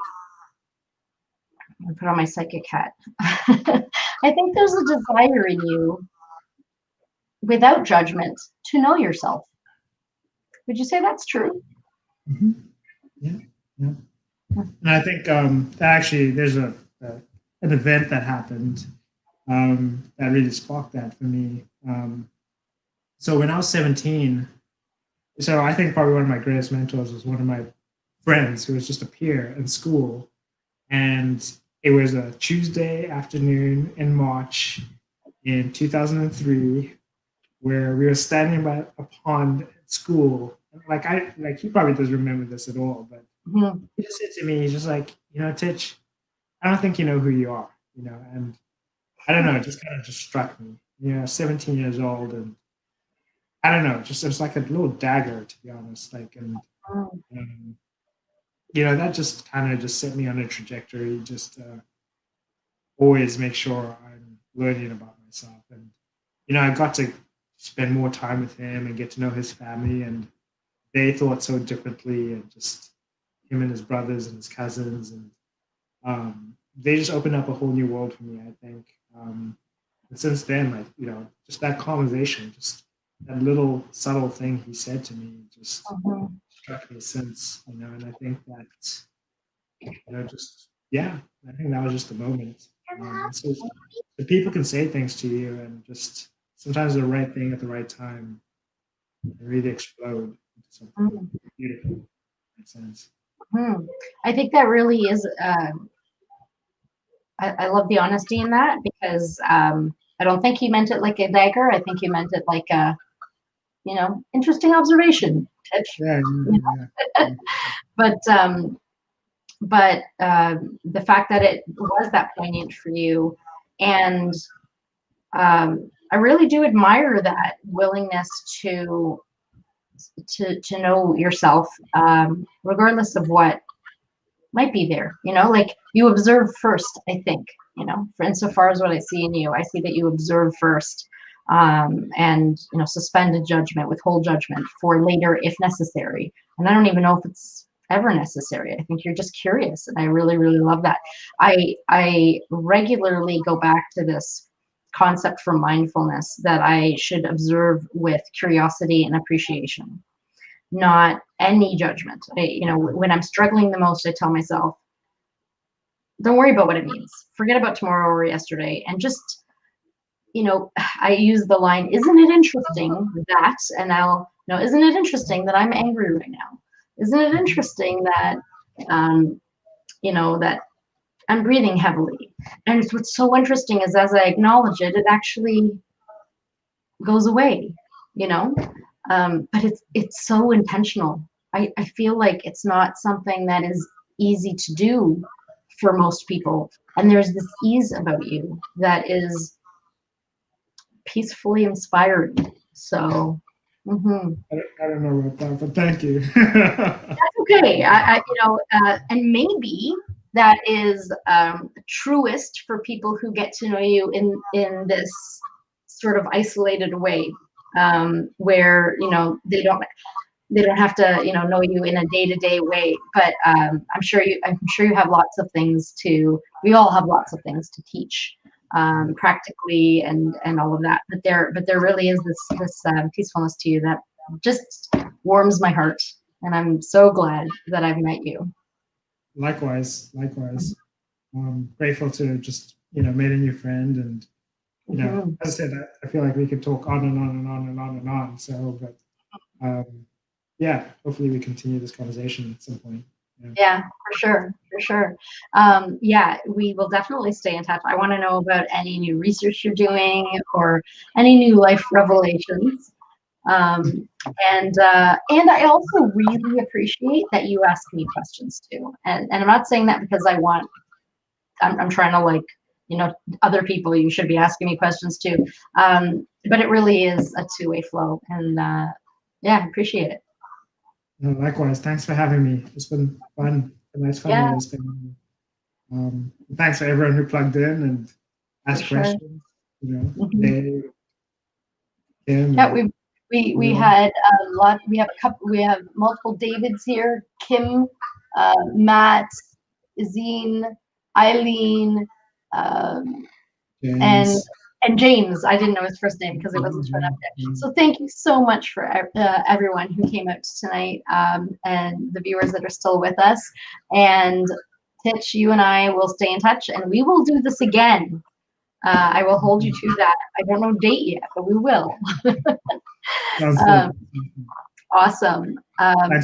put on my psychic hat. I think there's a desire in you, without judgment, to know yourself. Would you say that's true? Mm-hmm. Yeah. Yeah. And I think that actually there's an event that happened that really sparked that for me. So when I was 17, so I think probably one of my greatest mentors was one of my friends who was just a peer in school. And it was a Tuesday afternoon in March in 2003 where we were standing by a pond at school. Like he probably doesn't remember this at all, but Mm-hmm. he just said to me, he's just like, you know, Titch, I don't think you know who you are, you know, and I don't know, it just kind of just struck me, you know, 17 years old, and I don't know, just it was like a little dagger, to be honest, like, and um, you know, that just kind of just set me on a trajectory, just always make sure I'm learning about myself, and you know, I got to spend more time with him and get to know his family, and they thought so differently, and just him and his brothers and his cousins, and they just opened up a whole new world for me, I think. And since then, like, you know, just that conversation, just that little subtle thing he said to me just Mm-hmm. struck me since, you know, and I think that, you know, just, yeah, I think that was just the moment. So the people can say things to you and just sometimes the right thing at the right time and really explode into something Mm-hmm. beautiful. Makes sense. Mm-hmm. I think that really is. I love the honesty in that, because I don't think he meant it like a dagger. I think he meant it like a, interesting observation, Titch. Yeah, yeah, yeah. But the fact that it was that poignant for you, and I really do admire that willingness to know yourself, regardless of what might be there. Like you observe first. I think, for insofar as what I see in you, I see that you observe first, and suspend a judgment, withhold judgment for later if necessary. And I don't even know if it's ever necessary. I think you're just curious, and I really, really love that. I regularly go back to this concept for mindfulness that I should observe with curiosity and appreciation, not any judgment. When I'm struggling the most, I tell myself, don't worry about what it means. Forget about tomorrow or yesterday, and just, I use the line, isn't it interesting that, and isn't it interesting that I'm angry right now? Isn't it interesting that, that I'm breathing heavily? And what's so interesting is as I acknowledge it, it actually goes away, but it's so intentional. I feel like it's not something that is easy to do for most people. And there's this ease about you that is peacefully inspiring. So, I don't know about that, but thank you. That's okay. And maybe that is truest for people who get to know you in this sort of isolated way, where they don't have to know you in a day-to-day way. But I'm sure you have lots of things to. We all have lots of things to teach, practically and all of that. But there really is this peacefulness to you that just warms my heart, and I'm so glad that I've met you. Likewise. Grateful to just made a new friend, and as I said, I feel like we could talk on and on and on and on and on. So, but hopefully we continue this conversation at some point. Yeah, for sure. We will definitely stay in touch. I want to know about any new research you're doing or any new life revelations. And I also really appreciate that you ask me questions too. And I'm not saying that because I'm trying to other people, you should be asking me questions too. But it really is a two-way flow, and I appreciate it. No, likewise. Thanks for having me. It's been fun. A nice fun. Yeah. Thanks for everyone who plugged in and asked questions. Dave, Kim. Yeah, we had a lot. We have multiple Davids here. Kim, Matt, Zine, Eileen, and James. I didn't know his first name because it wasn't shown up there. So thank you so much for everyone who came out tonight, and the viewers that are still with us. And Titch, you and I will stay in touch, and we will do this again. I will hold you to that. I don't know date yet, but we will. Awesome.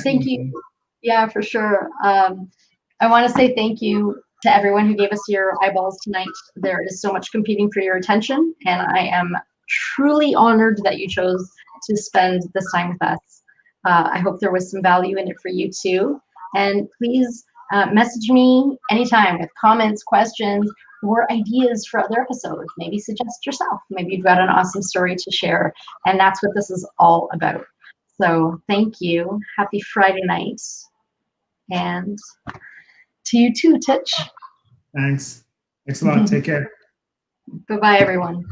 Thank you. Yeah, for sure. I want to say thank you to everyone who gave us your eyeballs tonight. There is so much competing for your attention, and I am truly honored that you chose to spend this time with us. I hope there was some value in it for you too. And please message me anytime with comments, questions, or ideas for other episodes. Maybe suggest yourself. Maybe you've got an awesome story to share, and that's what this is all about. So thank you. Happy Friday night. And to you too, Titch. Thanks. Thanks a lot. Take care. Bye-bye, everyone.